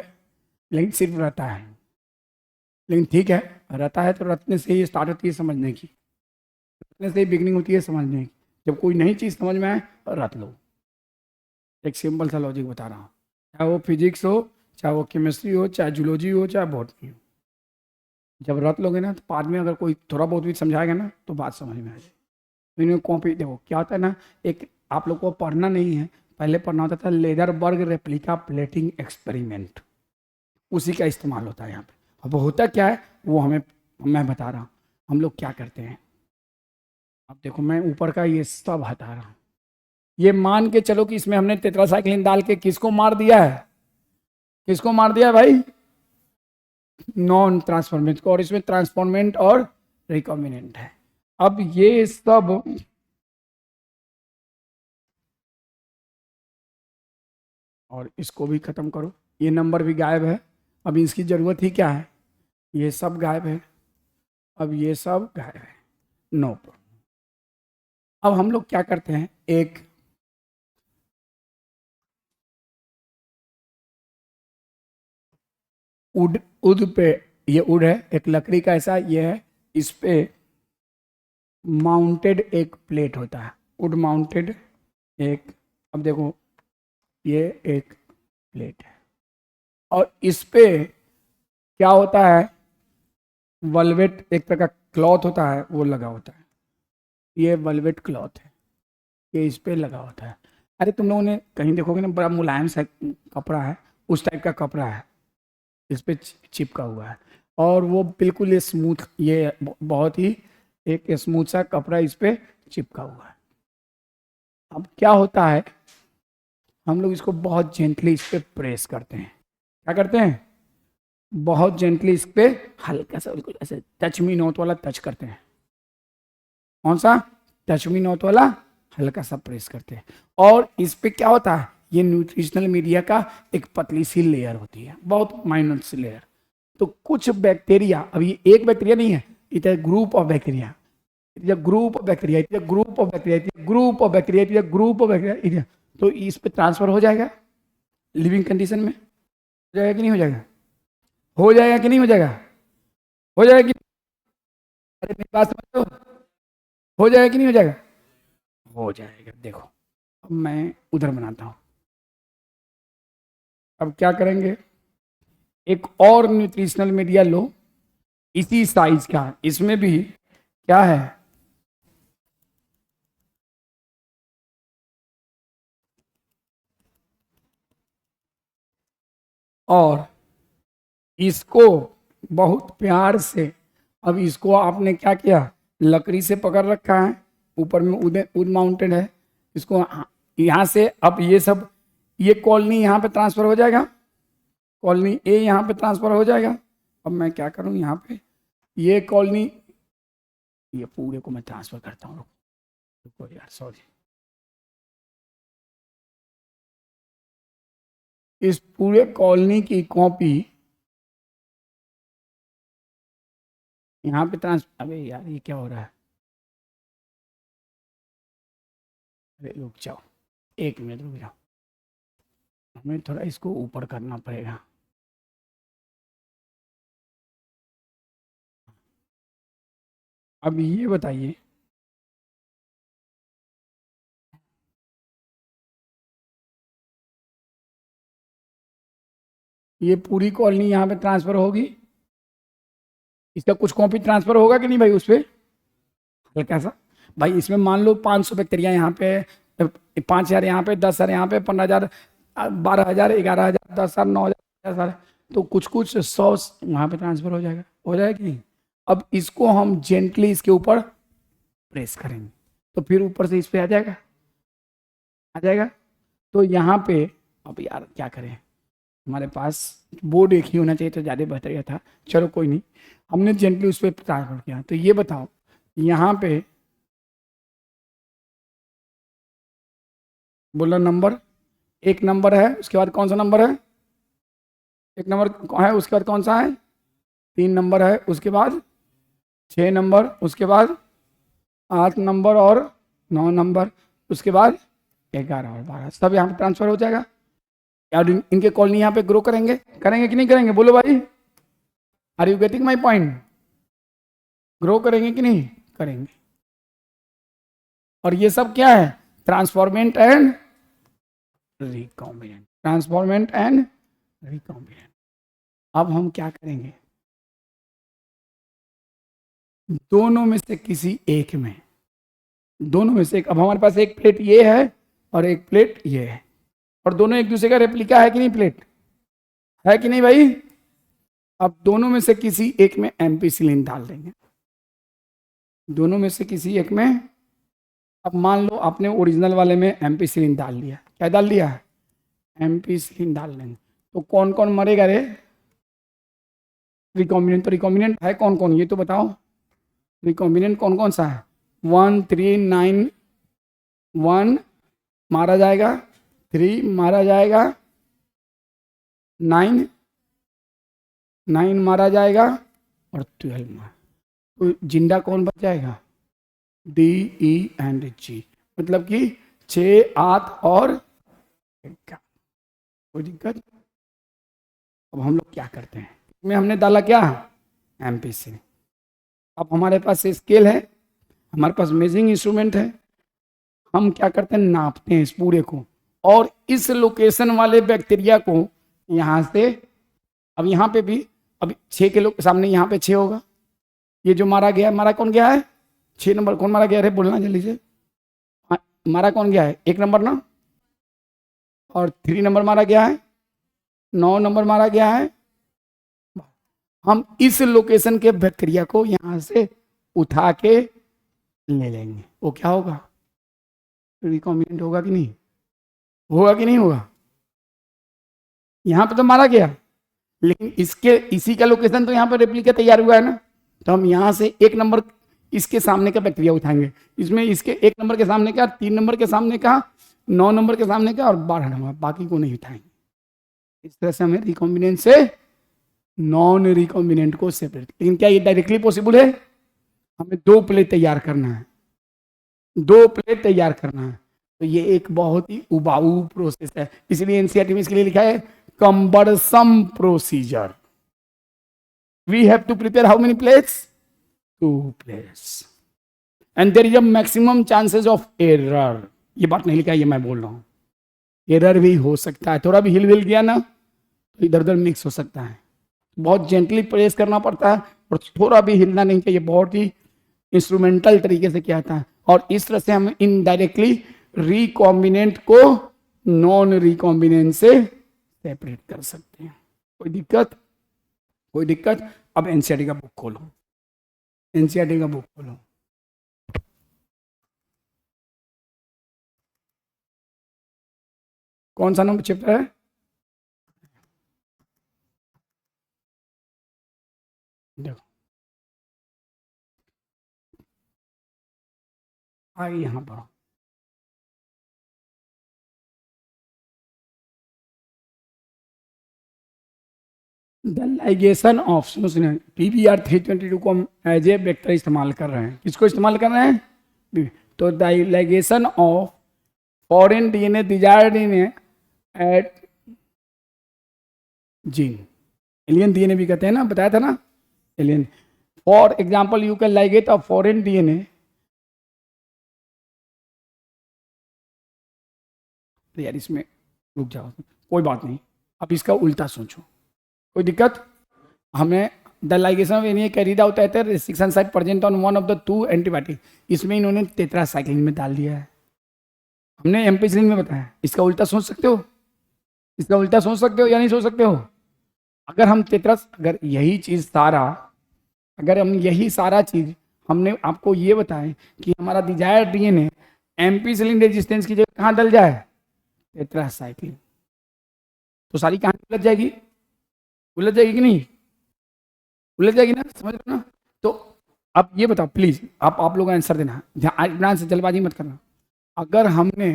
लेकिन सिर्फ रटा है, लेकिन ठीक है, रटा है तो रटने से ही स्टार्ट होती है समझने की, रटने से ही बिगनिंग होती है समझने की। जब कोई नई चीज़ समझ में आए रट लो। एक सिंपल सा लॉजिक बता रहा हूँ, चाहे वो फिजिक्स हो, चाहे वो केमिस्ट्री हो, चाहे जूलॉजी हो, चाहे बॉटनी हो, जब रट लोगे ना तो बाद में अगर कोई थोड़ा बहुत भी समझाएगा ना तो बात समझ में आ जाए। तो इन्हें कॉपी, देखो क्या होता है ना, एक आप लोग को पढ़ना नहीं है, पहले पढ़ना होता था लेदरबर्ग रेप्लिका प्लेटिंग एक्सपेरिमेंट, उसी का इस्तेमाल होता है यहाँ पे। अब होता क्या है वो मैं बता रहा हूँ। हम लोग क्या करते हैं, अब देखो मैं ऊपर का ये सब हटा रहा हूँ। ये मान के चलो कि इसमें हमने टेट्रासाइक्लिन डाल के किसको मार दिया है? किसको मार दिया भाई? नॉन ट्रांसफॉर्मेंट को, और इसमें ट्रांसफॉर्मेंट और रिकॉम्बिनेंट है। अब ये सब और इसको भी खत्म करो, ये नंबर भी गायब है, अब इसकी जरूरत ही क्या है? ये सब गायब है, अब ये सब गायब है, नो प्रॉब्लम। अब हम लोग क्या करते हैं, एक उड पे, ये उड है एक लकड़ी का ऐसा, ये है, इस पे माउंटेड एक प्लेट होता है, उड माउंटेड एक। अब देखो ये एक प्लेट है, और इस पे क्या होता है, वेलवेट एक तरह का क्लॉथ होता है, वो लगा होता है। ये वेलवेट क्लॉथ है, ये इस पे लगा होता है। अरे तुम लोगों ने कहीं देखोगे ना, बड़ा मुलायम सा कपड़ा है, उस टाइप का कपड़ा है, इस पे चिपका हुआ है, और वो बिल्कुल ये स्मूथ, ये बहुत ही एक स्मूथ सा कपड़ा इस पे चिपका हुआ है। अब क्या होता है, हम लोग इसको बहुत जेंटली इस पे प्रेस करते हैं। क्या करते हैं? बहुत जेंटली इस पे हल्का सा बिल्कुल ऐसे टच मी नॉट वाला टच करते हैं। कौन सा? टच मी नॉट वाला हल्का सा प्रेस करते हैं। और इस पे क्या होता है, ये न्यूट्रिशनल मीडिया का एक पतली सी लेयर होती है, बहुत माइनर सी लेयर। तो कुछ बैक्टीरिया, अभी एक बैक्टीरिया नहीं है, it is group of bacteria, it is group of bacteria, it is group of bacteria, it is group of bacteria, it is group of bacteria. तो इस पे ट्रांसफर हो जाएगा लिविंग कंडीशन में, हो जाएगा कि नहीं हो जाएगा? हो जाएगा कि नहीं हो जाएगा? हो जाएगा कि? अरे मेरी बात समझ लो, हो जाएगा कि नहीं हो जाएगा? हो जाएगा। देखो अब मैं उधर बनाता हूं। अब क्या करेंगे, एक और न्यूट्रिशनल मीडिया लो इसी साइज का, इसमें भी क्या है, और इसको बहुत प्यार से, अब इसको आपने क्या किया, लकड़ी से पकड़ रखा है, ऊपर में उद माउंटेड है, इसको यहाँ से अब ये सब, ये कॉलोनी यहाँ पे ट्रांसफर हो जाएगा, कॉलोनी ए यहाँ पे ट्रांसफर हो जाएगा। अब मैं क्या करूँ, यहाँ पे ये कॉलोनी, ये पूरे को मैं ट्रांसफर करता हूँ। रुको यार, सॉरी, इस पूरे कॉलोनी की कॉपी यहाँ पे ट्रांसफर। अबे यार ये क्या हो रहा है, अरे रुक जाओ, एक मिनट रुक जाओ, हमें थोड़ा इसको ऊपर करना पड़ेगा। अब ये बताइए, ये पूरी कॉलोनी यहाँ पे ट्रांसफर होगी, इसका कुछ कॉपी ट्रांसफर होगा कि नहीं भाई उस पर? हल्का सा भाई, इसमें मान लो 500 बैक्टीरिया यहाँ पे, 5,000 यहाँ पे, 10,000 यहाँ पे, 15,000, 12,000, 11,000, 10,000, 9,000, 10,000, तो कुछ कुछ 100 वहाँ पे ट्रांसफर हो जाएगा, हो जाएगा कि नहीं? अब इसको हम जेंटली इसके ऊपर प्रेस करेंगे तो फिर ऊपर से इस पे आ जाएगा, आ जाएगा। तो यहाँ पे अब यार क्या करें, हमारे पास बोर्ड एक ही होना चाहिए तो ज़्यादा बेहतर था, चलो कोई नहीं, हमने जेंटली उस पर ट्रांसफर किया। तो ये बताओ, यहाँ पे बोला नंबर, एक नंबर है, उसके बाद कौन सा नंबर है, एक नंबर है, उसके बाद कौन सा है, 3 नंबर है, उसके बाद 6 नंबर, उसके बाद 8 नंबर और 9 नंबर, उसके बाद 11 और 12, सब यहाँ पे ट्रांसफर हो जाएगा। यार इनके कॉलोनी यहाँ पे ग्रो करेंगे, करेंगे कि नहीं करेंगे, बोलो भाई, are you getting my point? Grow करेंगे कि नहीं करेंगे? और ये सब क्या है, transformant and recombinant, transformant and recombinant. अब हम क्या करेंगे, दोनों में से किसी एक में, दोनों में से एक, अब हमारे पास एक प्लेट ये है और एक प्लेट ये है, और दोनों एक दूसरे का रेप्लिका है कि नहीं, प्लेट है कि नहीं भाई? अब दोनों में से किसी एक में एम्पिसिलिन डाल देंगे, दोनों में से किसी एक में। अब मान लो आपने ओरिजिनल वाले में एम्पिसिलिन डाल दिया, क्या डाल दिया, एम्पिसिलिन डाल देंगे, तो कौन कौन मरेगा रे? रिकॉम्बिनेंट, तो रिकॉम्बिनेंट है कौन कौन ये तो बताओ, रिकॉम्बिनेंट कौन कौन सा है? 1 3 9, 1 मारा जाएगा, 3 मारा जाएगा, 9 मारा जाएगा, और 12 मारा, तो जिंदा कौन बच जाएगा? D E एंड G, मतलब कि 6 8 और 11, कोई दिक्कत? अब हम लोग क्या करते हैं, इसमें हमने डाला क्या, एम्पिसिलिन। अब हमारे पास स्केल है, हमारे पास मेजरिंग इंस्ट्रूमेंट है, हम क्या करते हैं, नापते हैं इस पूरे को, और इस लोकेशन वाले बैक्टीरिया को यहाँ से, अब यहाँ पे भी, अब 6 के सामने यहाँ पे 6 होगा, ये जो मारा गया, मारा कौन गया है, 6 नंबर कौन मारा गया है, बोलना जल्दी से, मारा कौन गया है, 1 नंबर ना, और 3 नंबर मारा गया है, 9 नंबर मारा गया है। हम इस लोकेशन के बैक्टीरिया को यहाँ से उठा के ले लेंगे, वो क्या होगा, रिकॉम्बिनेंट होगा कि नहीं, होगा कि नहीं होगा। यहाँ पे तो मारा गया, लेकिन इसके इसी का लोकेशन तो यहाँ पर रेप्लिका तैयार हुआ है ना, तो हम यहाँ से एक नंबर इसके सामने का बैक्टीरिया उठाएंगे, इसमें इसके एक नंबर के सामने का, 3 नंबर के सामने का, 9 नंबर के सामने का और 12 नंबर, बाकी को नहीं उठाएंगे। इस तरह से हमें रिकॉम्बिनेंट से नॉन रिकॉम्बिनेंट को सेपरेट, लेकिन क्या ये डायरेक्टली पॉसिबल है, हमें 2 प्लेट तैयार करना है, 2 प्लेट तैयार करना है, तो ये एक बहुत ही उबाऊ प्रोसेस है, इसलिए एनसीईआरटी में इसके लिए लिखा है cumbersome procedure. We have to prepare how many plates, 2 plates, and there is a maximum chances of error. ये बात नहीं लिखा है, ये मैं बोल रहा हूं, एरर भी हो सकता है, थोड़ा भी हिल विल गया ना तो इधर उधर मिक्स हो सकता है, बहुत जेंटली प्रेस करना पड़ता है और थोड़ा भी हिलना नहीं चाहिए, बहुत ही इंस्ट्रूमेंटल तरीके से किया जाता है, और इस तरह से हम इनडायरेक्टली रिकॉम्बिनेंट को नॉन रिकॉम्बिनेंट से सेपरेट कर सकते हैं। कोई दिक्कत, कोई दिक्कत। अब एनसीईआरटी का बुक खोलो, एनसीईआरटी का बुक खोलो, कौन सा नंबर चैप्टर है, देखो आइए यहां पर, द लाइगेशन ऑफ, सुनो पीबीआर 322 को हम एज ए वेक्टर इस्तेमाल कर रहे हैं, किसको इस्तेमाल कर रहे हैं, तो the ligation of foreign DNA desired DNA at gene, alien DNA भी कहते हैं ना, बताया था ना alien. For example you can ligate a foreign DNA, तो यार इसमें रुक जाओ, कोई बात नहीं, अब इसका उल्टा सोचो, कोई दिक्कत। हमें the ligation of any carried out at restriction site present on one of the 2 antibiotic, इसमें इन्होंने टेट्रासाइक्लिन में डाल दिया है, हमने एम्पिसिलिन में बताया, इसका उल्टा सोच सकते हो, इसका उल्टा सोच सकते हो या नहीं सोच सकते हो। अगर हम अगर यही चीज सारा, अगर हम यही सारा चीज हमने आपको ये बताएं कि हमारा डिजायर्ड डीएनए एम्पिसिलिन रेजिस्टेंस की जगह कहाँ डल जाए, टेट्रासाइक्लिन, तो सारी कहानी उलझ जाएगी, उलझ जाएगी कि नहीं, उलझ जाएगी ना, समझ रहे हो ना। तो अब ये बताओ प्लीज, आप लोग आंसर देना, ध्यान से, जल्दबाजी मत करना। अगर हमने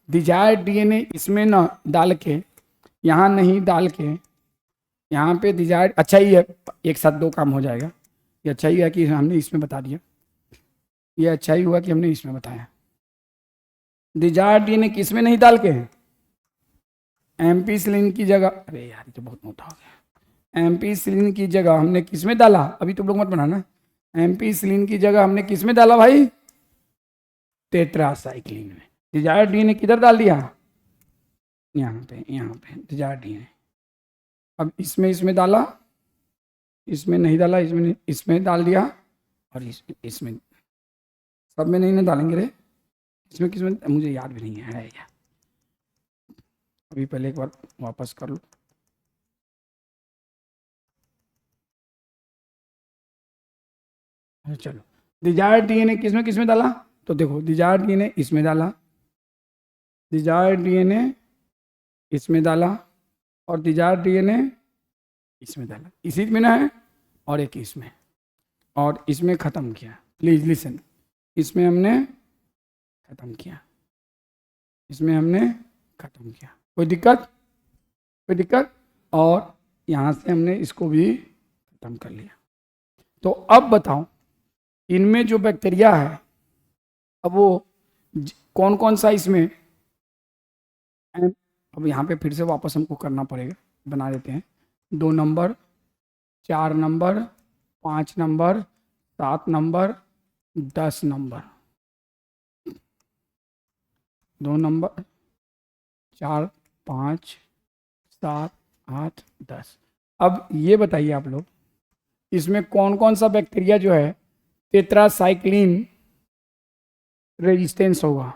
डिजायर्ड डीएनए इसमें ना डाल के, यहाँ नहीं डाल के, यहाँ पे डिजायर्ड, अच्छा ही है, एक साथ 2 काम हो जाएगा, ये अच्छा ही है कि हमने इसमें बता दिया, ये अच्छा ही हुआ कि हमने इसमें बताया। डिजायर्ड डीएनए किस में नहीं डाल के, एम्पिसिलिन की जगह, अरे यार ये तो बहुत मोटा हो गया, एम्पिसिलिन की जगह हमने किस में डाला, अभी तुम लोग मत बनाना, एम्पिसिलिन की जगह हमने किस में डाला भाई, टेट्रासाइक्लिन में। डिजायर्ड डीएनए किधर डाल दिया, यहाँ पे डिजायर्ड डीएनए, अब इसमें डाला, इसमें नहीं डाला, इसमें डाल दिया, और इसमें सब में नहीं ना डालेंगे रे, इसमें किसमें मुझे याद भी नहीं है यार, अभी पहले एक बार वापस कर लो, चलो डिजायर्ड डीएनए किसमें डाला, तो देखो डिजायर्ड डीएनए इसमें डाला, डिजायर्ड डीएनए इसमें डाला, और डिजायर्ड डीएनए इसमें डाला, इसी में ना है, और एक इसमें, और इसमें ख़त्म किया, प्लीज लिसन, इसमें हमने ख़त्म किया, इसमें हमने ख़त्म किया, कोई दिक्कत, कोई दिक्कत, और यहाँ से हमने इसको भी ख़त्म कर लिया। तो अब बताओ इनमें जो बैक्टीरिया है, अब वो कौन कौन सा इसमें, अब यहाँ पे फिर से वापस हमको करना पड़ेगा, बना देते हैं, 2 number, 4 number, 5 number, 7 number, 10 number, 2 number, 4, 5, 7, 8, 10। अब ये बताइए आप लोग, इसमें कौन कौन सा बैक्टीरिया जो है टेट्रासाइक्लिन रेजिस्टेंस होगा,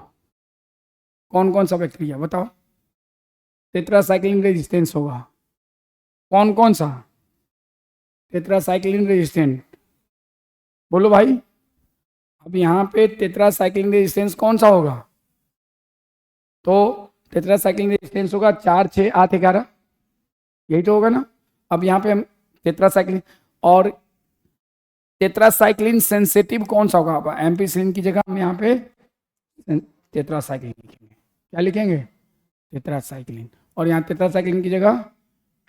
कौन कौन सा बैक्टीरिया बताओ टेट्रासाइक्लिन रेजिस्टेंस होगा, कौन कौन सा टेट्रासाइक्लिन रेजिस्टेंट, बोलो भाई, अब यहाँ पे टेट्रासाइक्लिन रेजिस्टेंस कौन सा होगा? तो टेट्रासाइक्लिन रेजिस्टेंस होगा 4, 6, 8, 11, यही तो होगा ना। अब यहाँ पे हम टेट्रासाइक्लिन और टेट्रासाइक्लिन सेंसिटिव कौन सा होगा? एम्पिसिलिन की जगह हम यहाँ पे टेट्रासाइक्लिन लिखेंगे। क्या लिखेंगे? टेट्रासाइक्लिन। और यहाँ टेट्रासाइक्लिन की जगह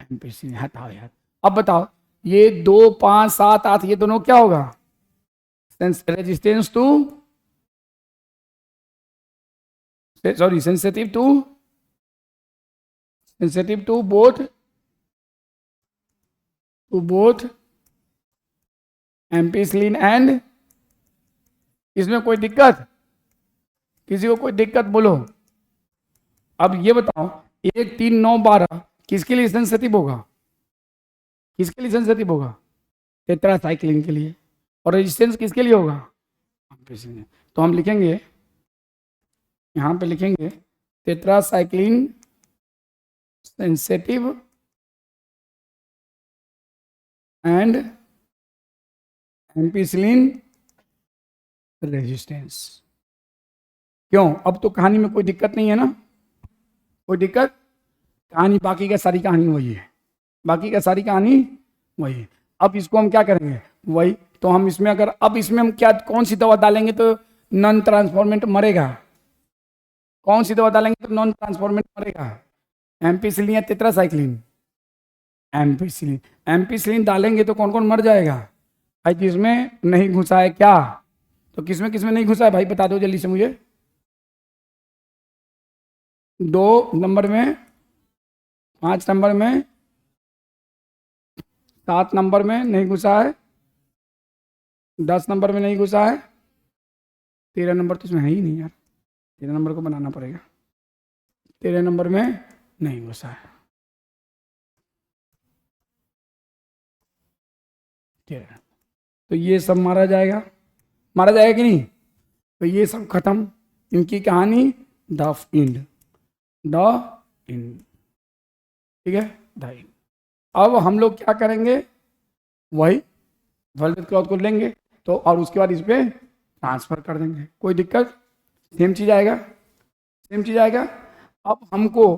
एम्पिसिलिन। हटाओ यार। अब बताओ ये 2, 5, 7, 8 ये दोनों क्या होगा? Resistance to sorry sensitive to both ampicillin and. इसमें कोई दिक्कत? किसी को कोई दिक्कत बोलो। अब ये बताओ 1, 3, 9, 12 किसके लिए सेंसिटिव होगा? किसके लिए सेंसिटिव होगा? टेट्रासाइक्लिन के लिए। और रेजिस्टेंस किसके लिए होगा? तो हम लिखेंगे यहाँ पे लिखेंगे tetracycline sensitive and ampicillin resistance. क्यों? अब तो कहानी में कोई दिक्कत नहीं है ना, कोई दिक्कत? कहानी बाकी का सारी कहानी वही है, बाकी का सारी कहानी वही है। अब इसको हम क्या करेंगे? वही तो हम इसमें अगर अब इसमें हम क्या कौन सी दवा डालेंगे तो नॉन ट्रांसफॉर्मेंट मरेगा? कौन सी दवा डालेंगे तो नॉन ट्रांसफॉर्मेंट मरेगा? एम्पिसिलिन या टेट्रासाइक्लिन? एम्पिसिलिन। एम्पिसिलिन डालेंगे तो कौन कौन मर जाएगा? भाई जिसमें नहीं घुसा है क्या? तो किसमें किसमें नहीं घुसा है भाई बता दो जल्दी से मुझे। 2 नंबर में, 5 नंबर में, 7 नंबर में नहीं घुसा है, 10 नंबर में नहीं घुसा है, 13 नंबर तो इसमें है ही नहीं यार, 13 नंबर को बनाना पड़ेगा। 13 नंबर में नहीं घुसा है। 13। तो ये सब मारा जाएगा, मारा जाएगा कि नहीं? तो ये सब खत्म, इनकी कहानी द एंड, ठीक है, द एंड। अब हम लोग क्या करेंगे? वही वेलवेट क्लॉथ को लेंगे तो और उसके बाद इस पर ट्रांसफर कर देंगे। कोई दिक्कत? सेम चीज आएगा, सेम चीज आएगा। अब हमको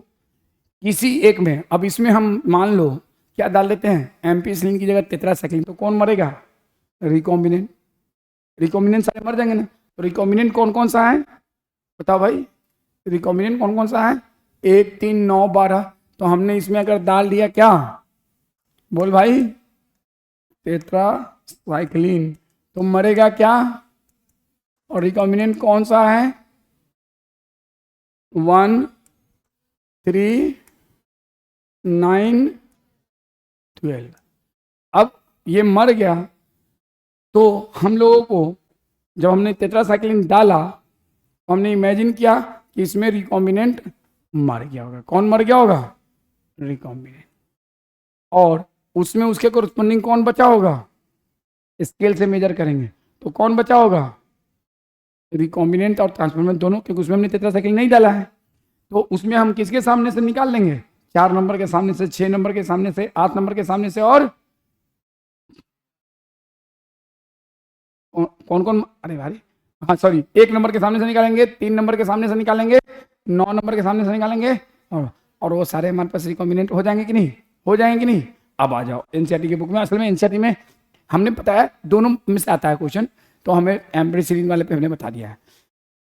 किसी एक में, अब इसमें हम मान लो क्या डाल देते हैं एम्पिसिलिन की जगह टेट्रासाइक्लिन, तो कौन मरेगा? रिकॉम्बिनेंट। रिकॉम्बिनेंट सारे मर जाएंगे ना। तो रिकॉम्बिनेंट कौन कौन सा है बताओ भाई? रिकॉम्बिनेंट कौन कौन सा है? 1, 3, 9, 12। तो हमने इसमें अगर डाल दिया क्या? बोल भाई, टेट्रासाइक्लिन, तो मरेगा क्या? और रिकॉम्बिनेंट कौन सा है? 1, 3, 9, 12। अब ये मर गया तो हम लोगों को जब हमने टेट्रासाइक्लिन डाला तो हमने इमेजिन किया कि इसमें रिकॉम्बिनेंट मर गया होगा। कौन मर गया होगा? रिकॉम्बिनेंट। और उसमें उसके कोरस्पोंडिंग कौन बचा होगा? स्केल से मेजर करेंगे तो कौन बचा होगा? रिकॉम्बिनेंट और ट्रांसफॉर्मेंट दोनों, क्योंकि उसमें हमने टेट्रासाइक्लिन नहीं डाला है। तो उसमें हम किसके सामने से निकाल लेंगे? 4 नंबर के सामने से, 6 नंबर के सामने से, 8 नंबर के सामने से, और कौन कौन? अरे भाई हाँ सॉरी, 1 नंबर के सामने से निकालेंगे, 3 नंबर के सामने से निकालेंगे, 9 नंबर के सामने से निकालेंगे, और वो सारे हमारे पास रिकॉम्बिनेंट हो जाएंगे कि नहीं? हो जाएंगे कि नहीं? अब आ जाओ एनसीईआरटी की बुक में। असल में एनसीईआरटी में हमने बताया दोनों में से आता है क्वेश्चन, तो हमें एम्पिसिलिन वाले पे हमने बता दिया है।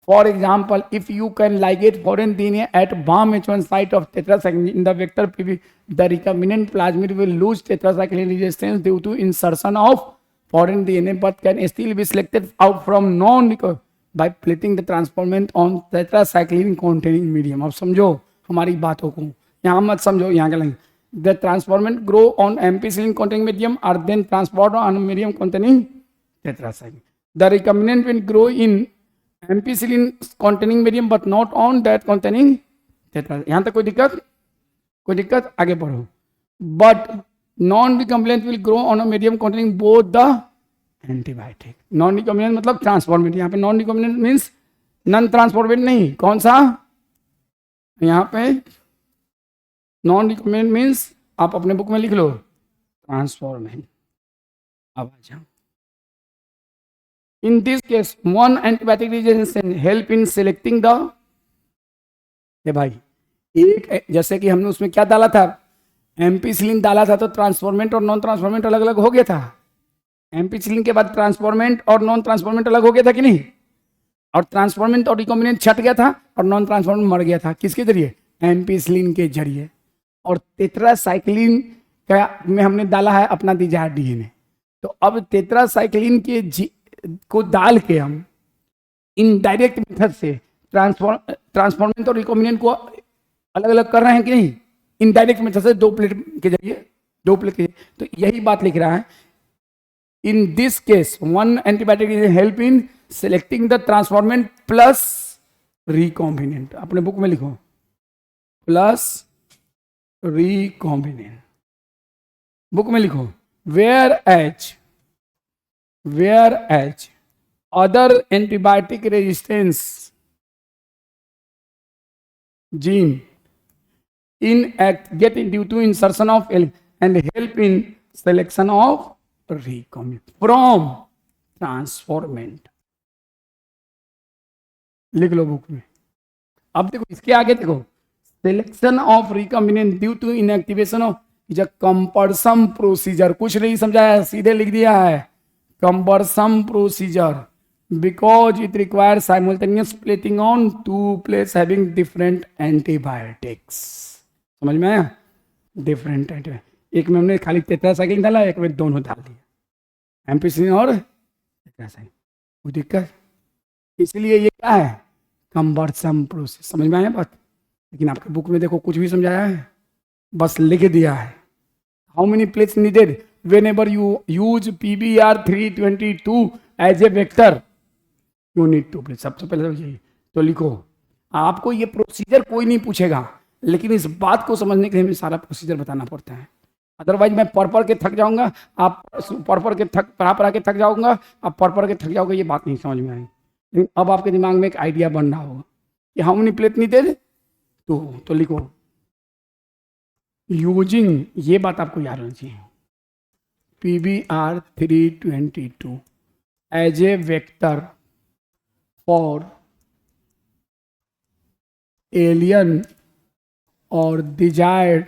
For example, if you can ligate foreign DNA at BAM H1 site of tetracycline in the vector PB, the recombinant plasmid will lose tetracycline resistance due to insertion of foreign DNA, but can still be selected out from non by splitting the transformant on tetracycline containing medium। अब समझो हमारी बातों को, यहाँ मत समझो, यहाँ के line the transformant grow on ampicillin containing medium are then transported on medium containing tetracycline। The recombinant will grow in ampicillin containing medium but not on that containing tetra। यहां तक कोई दिक्कत? कोई दिक्कत? आगे बढ़ो। But non recombinant will grow on a medium containing both the antibiotic. Non recombinant मतलब transformant, यहाँ पे non recombinant means non transformant नहीं, कौन सा? यहाँ पे नॉन रिकॉम्बिनेंट मीन्स आप अपने बुक में लिख लो ट्रांसफॉर्मेंट। अब आ जाओ In this case, one antibiotic rejection help in selecting the, ये भाई एक, जैसे कि हमने उसमें क्या डाला था, एम्पिसिलिन डाला था, तो ट्रांसफॉर्मेंट और नॉन ट्रांसफॉर्मेंट अलग अलग हो गया था। एम्पिसिलिन के बाद ट्रांसफॉर्मेंट और नॉन ट्रांसफॉर्मेंट अलग हो गया था कि नहीं, और ट्रांसफॉर्मेंट और रिकॉम्बिनेंट छट गया था और नॉन ट्रांसफॉर्मेंट मर गया था। किसके जरिए? एम्पिसिलिन के जरिए। और टेट्रासाइक्लिन का में हमने डाला है अपना डिजायर डीएनए। तो अब टेट्रासाइक्लिन के को डाल के हम इनडायरेक्ट मेथड से ट्रांसफॉर्मेंट और रिकॉम्बिनेंट को अलग अलग कर रहे हैं कि नहीं, इनडायरेक्ट मेथड से दो प्लेट के जरिए। तो यही बात लिख रहा है, in this case one antibiotic is help in selecting the transformant plus recombinant. अपने बुक में लिखो प्लस रिकॉम्बिनेंट, बुक में लिखो। Whereas other antibiotic resistance gene get due to insertion of L and help in selection of recombinant from transformant। लिख लो book में। अब देखो इसके आगे देखो, selection of recombinant due to inactivation of is a compulsion procedure. कुछ नहीं समझाया, सीधे लिख दिया है compulsion procedure because it requires simultaneous plating on two plates having different antibiotics। समझ में आया? डिफरेंट एंटीबायोटिक, एक में हमने खाली टेट्रासाइक्लिन डाला, एक में दोनों डाल दिया, एम्पिसिलिन और टेट्रासाइक्लिन। कोई दिक्कत? इसलिए ये क्या है? कंबर्सन प्रोसेस। समझ में आया बात? लेकिन आपके बुक में देखो कुछ भी समझाया है, बस लिख दिया है। How many plates needed whenever you use PBR 322 as a vector you need to plate। सबसे पहले तो यही तो लिखो। आपको ये प्रोसीजर कोई नहीं पूछेगा, लेकिन इस बात को समझने के लिए हमें सारा प्रोसीजर बताना पड़ता है। अदरवाइज मैं पढ़ के थक जाऊंगा, आप पढ़ के पढ़ा के थक जाऊंगा, आप पढ़ के थक जाओगे, ये बात नहीं समझ में आएगी। लेकिन अब आपके दिमाग में एक आइडिया बन रहा होगा कि हाउ मेनी प्लेट नीडेड, तो लिखो यूजिंग, ये बात आपको याद होनी चाहिए, PBR 322 as a vector for alien or desired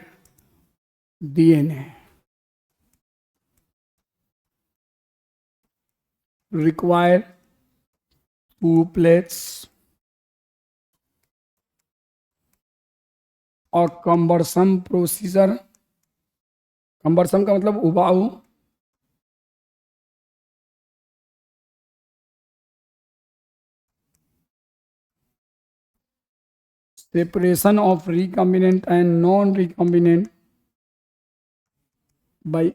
DNA require 2 plates और कंबर्सन प्रोसीजर, कंबर्सन का मतलब उबाऊ, separation of recombinant and non-recombinant by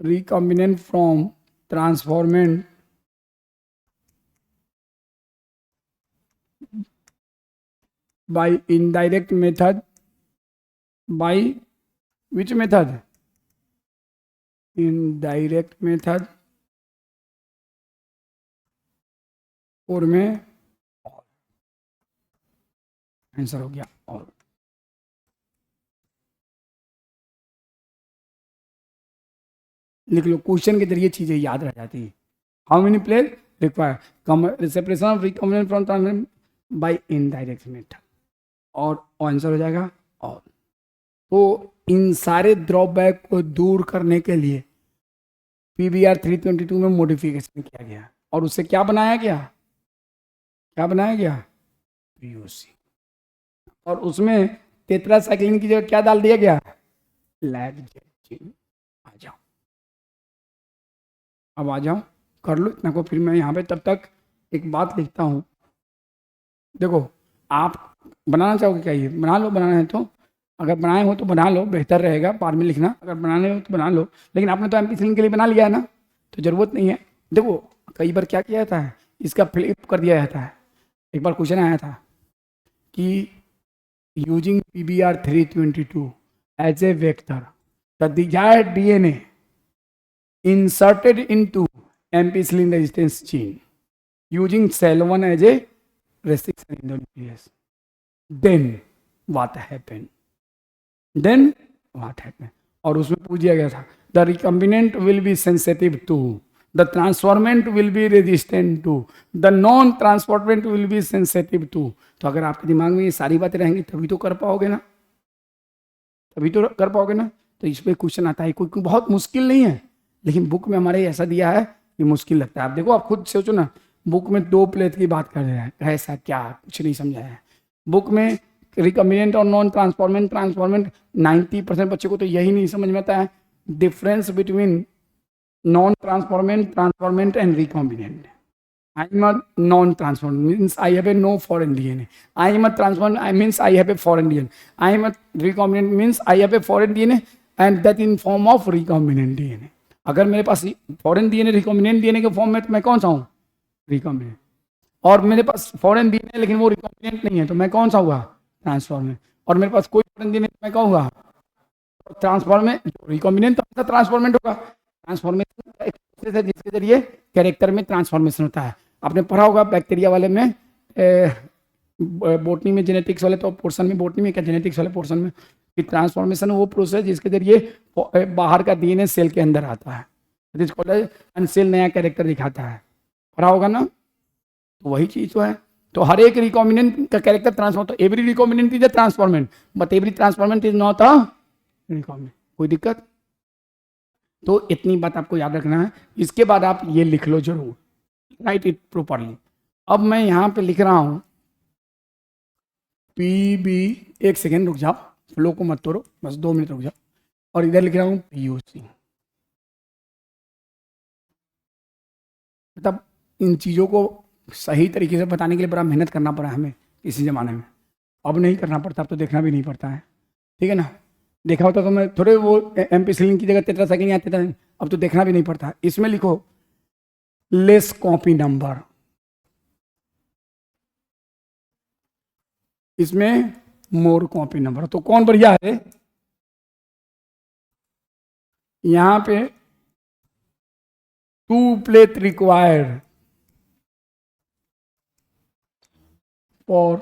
recombinant from transformant by indirect method, by which method? Indirect method। और में आंसर हो गया और। लिख लो, क्वेश्चन के जरिए चीजें याद रह जाती है। How many plate require separation of recombinant from transformant by indirect method, और आंसर हो जाएगा और। तो इन सारे ड्रॉबैक को दूर करने के लिए PBR 322 में मॉडिफिकेशन किया गया और उससे क्या बनाया गया? POC। और उसमें टेट्रासाइक्लिन की जगह क्या डाल दिया गया? लैबजेटिन। आ जाओ, अब आ जाओ, कर लो इतना को। फिर मैं यहाँ पे तब तक एक बात लिखता हूँ। देखो, आप बनाना चाहोगे क्या? ये बना लो, बनाना है तो। अगर बनाए हो तो बना लो, बेहतर रहेगा। बाद में लिखना, अगर बनाने हो तो बना लो। लेकिन आपने तो एम्पिसिलिन के लिए बना लिया है ना, तो ज़रूरत नहीं है। देखो, कई बार क्या किया जाता है, इसका फ्लिप कर दिया जाता है। एक बार क्वेश्चन आया था कि using PBR 322 as a vector the desired DNA inserted into ampicillin resistance gene using cell 1 as a restriction in the nucleus, then what happened? और उसमें पूछ दिया गया था the recombinant will be sensitive to the transformant will be resistant to, the non transformant will be sensitive to. तो अगर आपके दिमाग में ये सारी बातें रहेंगी तभी तो कर पाओगे ना, तभी तो कर पाओगे ना। तो इस पर क्वेश्चन आता है, कोई बहुत मुश्किल नहीं है, लेकिन बुक में हमारे ऐसा दिया है कि मुश्किल लगता है। आप देखो, आप खुद सोचो ना, बुक में 2 प्लेट की बात कर रहे हैं, ऐसा क्या, कुछ नहीं समझाया है बुक में। रिकम्बिनेंट और नॉन ट्रांसफॉर्मेंट, ट्रांसफॉर्मेंट 90% बच्चे को तो यही नहीं समझ में आता है, difference between non transformant, transformant and recombinant. I am a non-transformant means I have a no foreign DNA. I am a transformant means I have a foreign DNA. I am a recombinant means I have a foreign DNA and that in form of recombinant DNA. अगर मेरे पास foreign DNA recombinant DNA के form में तो मैं कौन सा हूँ, recombinant. और मेरे पास फॉरेन डीएनए लेकिन वो रिकॉम्बिनेंट नहीं है तो मैं कौन सा हुआ, ट्रांसफॉर्मेंट। और मेरे पास कोई फॉरेन डीएनए तो मैं कौन हुआ, ट्रांसफॉर्मेंट। रिकॉम्बिनेंट तो ट्रांसफॉर्मेंट होगा। ट्रांसफॉर्मेशन का एक प्रोसेस है जिसके जरिए कैरेक्टर में ट्रांसफॉर्मेशन होता है। आपने पढ़ा होगा बैक्टीरिया वाले में, बोटनी में, जेनेटिक्स वाले तो पोर्शन में, बोटनी में क्या जेनेटिक्स वाले पोर्शन में, कि ट्रांसफॉर्मेशन वो प्रोसेस जिसके जरिए बाहर का डीएनए सेल के अंदर आता है, एंड सेल नया कैरेक्टर दिखाता है। पढ़ा होगा ना, तो वही चीज तो है। तो हर एक रिकॉम्बिनेंट का कैरेक्टर ट्रांसफॉर्म, तो every recombinant is a transformant but every transformant is not a recombinant. कोई दिक्कत? तो इतनी बात आपको याद रखना है। इसके बाद आप ये लिख लो जरूर, राइट इट प्रोपरली। अब मैं यहां पे लिख रहा हूं पीबी, एक सेकेंड रुक जाओ, फ्लो को मत तोड़ो, बस 2 मिनट रुक जाओ। और इधर लिख रहा हूं पीयूसी। मतलब इन चीज़ों को सही तरीके से बताने के लिए बड़ा मेहनत करना पड़ा हमें इसी ज़माने में। अब नहीं करना पड़ता, अब तो देखना भी नहीं पड़ता है, ठीक है ना। देखा होता तो मैं थोड़े वो एम्पिसिलिन की जगह टेट्रासाइक्लिन या टेट्रासाइक्लिन, अब तो देखना भी नहीं पड़ता। इसमें लिखो लेस कॉपी नंबर, इसमें मोर कॉपी नंबर। तो कौन बढ़िया है, यहां पे 2 plate required for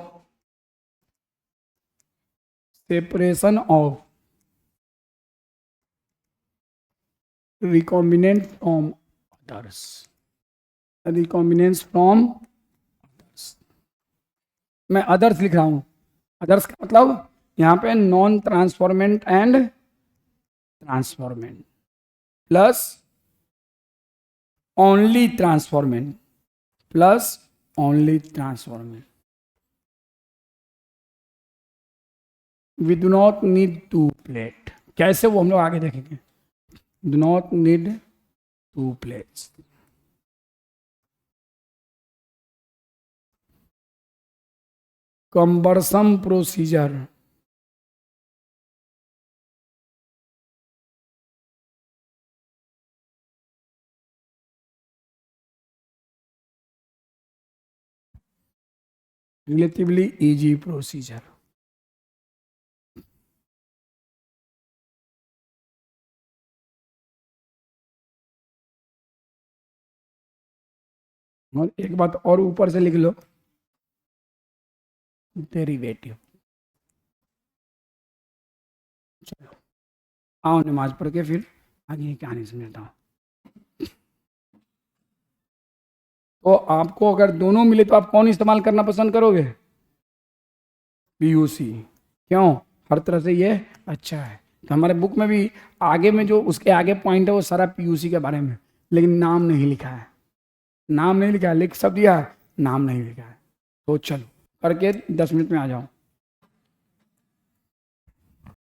separation of recombinant from others, recombinants from others। मैं अदर्स लिख रहा हूं, अदर्स का मतलब यहां पे non transformant and transformant plus only transformant plus only transformant. We do not need 2 plate. कैसे, वो हम लोग आगे देखेंगे। do not need 2 plates। conversion procedure, relatively easy procedure। और एक बात और ऊपर से लिख लो, डेरिवेटिव। चलो आओ नमाज पढ़ के फिर आगे की कहानी समझता हूँ। तो आपको अगर दोनों मिले तो आप कौन इस्तेमाल करना पसंद करोगे, पीयूसी। क्यों, हर तरह से ये अच्छा है। तो हमारे बुक में भी आगे में जो उसके आगे पॉइंट है वो सारा पीयूसी के बारे में, लेकिन नाम नहीं लिखा है, नाम नहीं लिखा है, लिख सब दिया है, नाम नहीं लिखा है। तो चलो करके 10 मिनट में आ जाओ।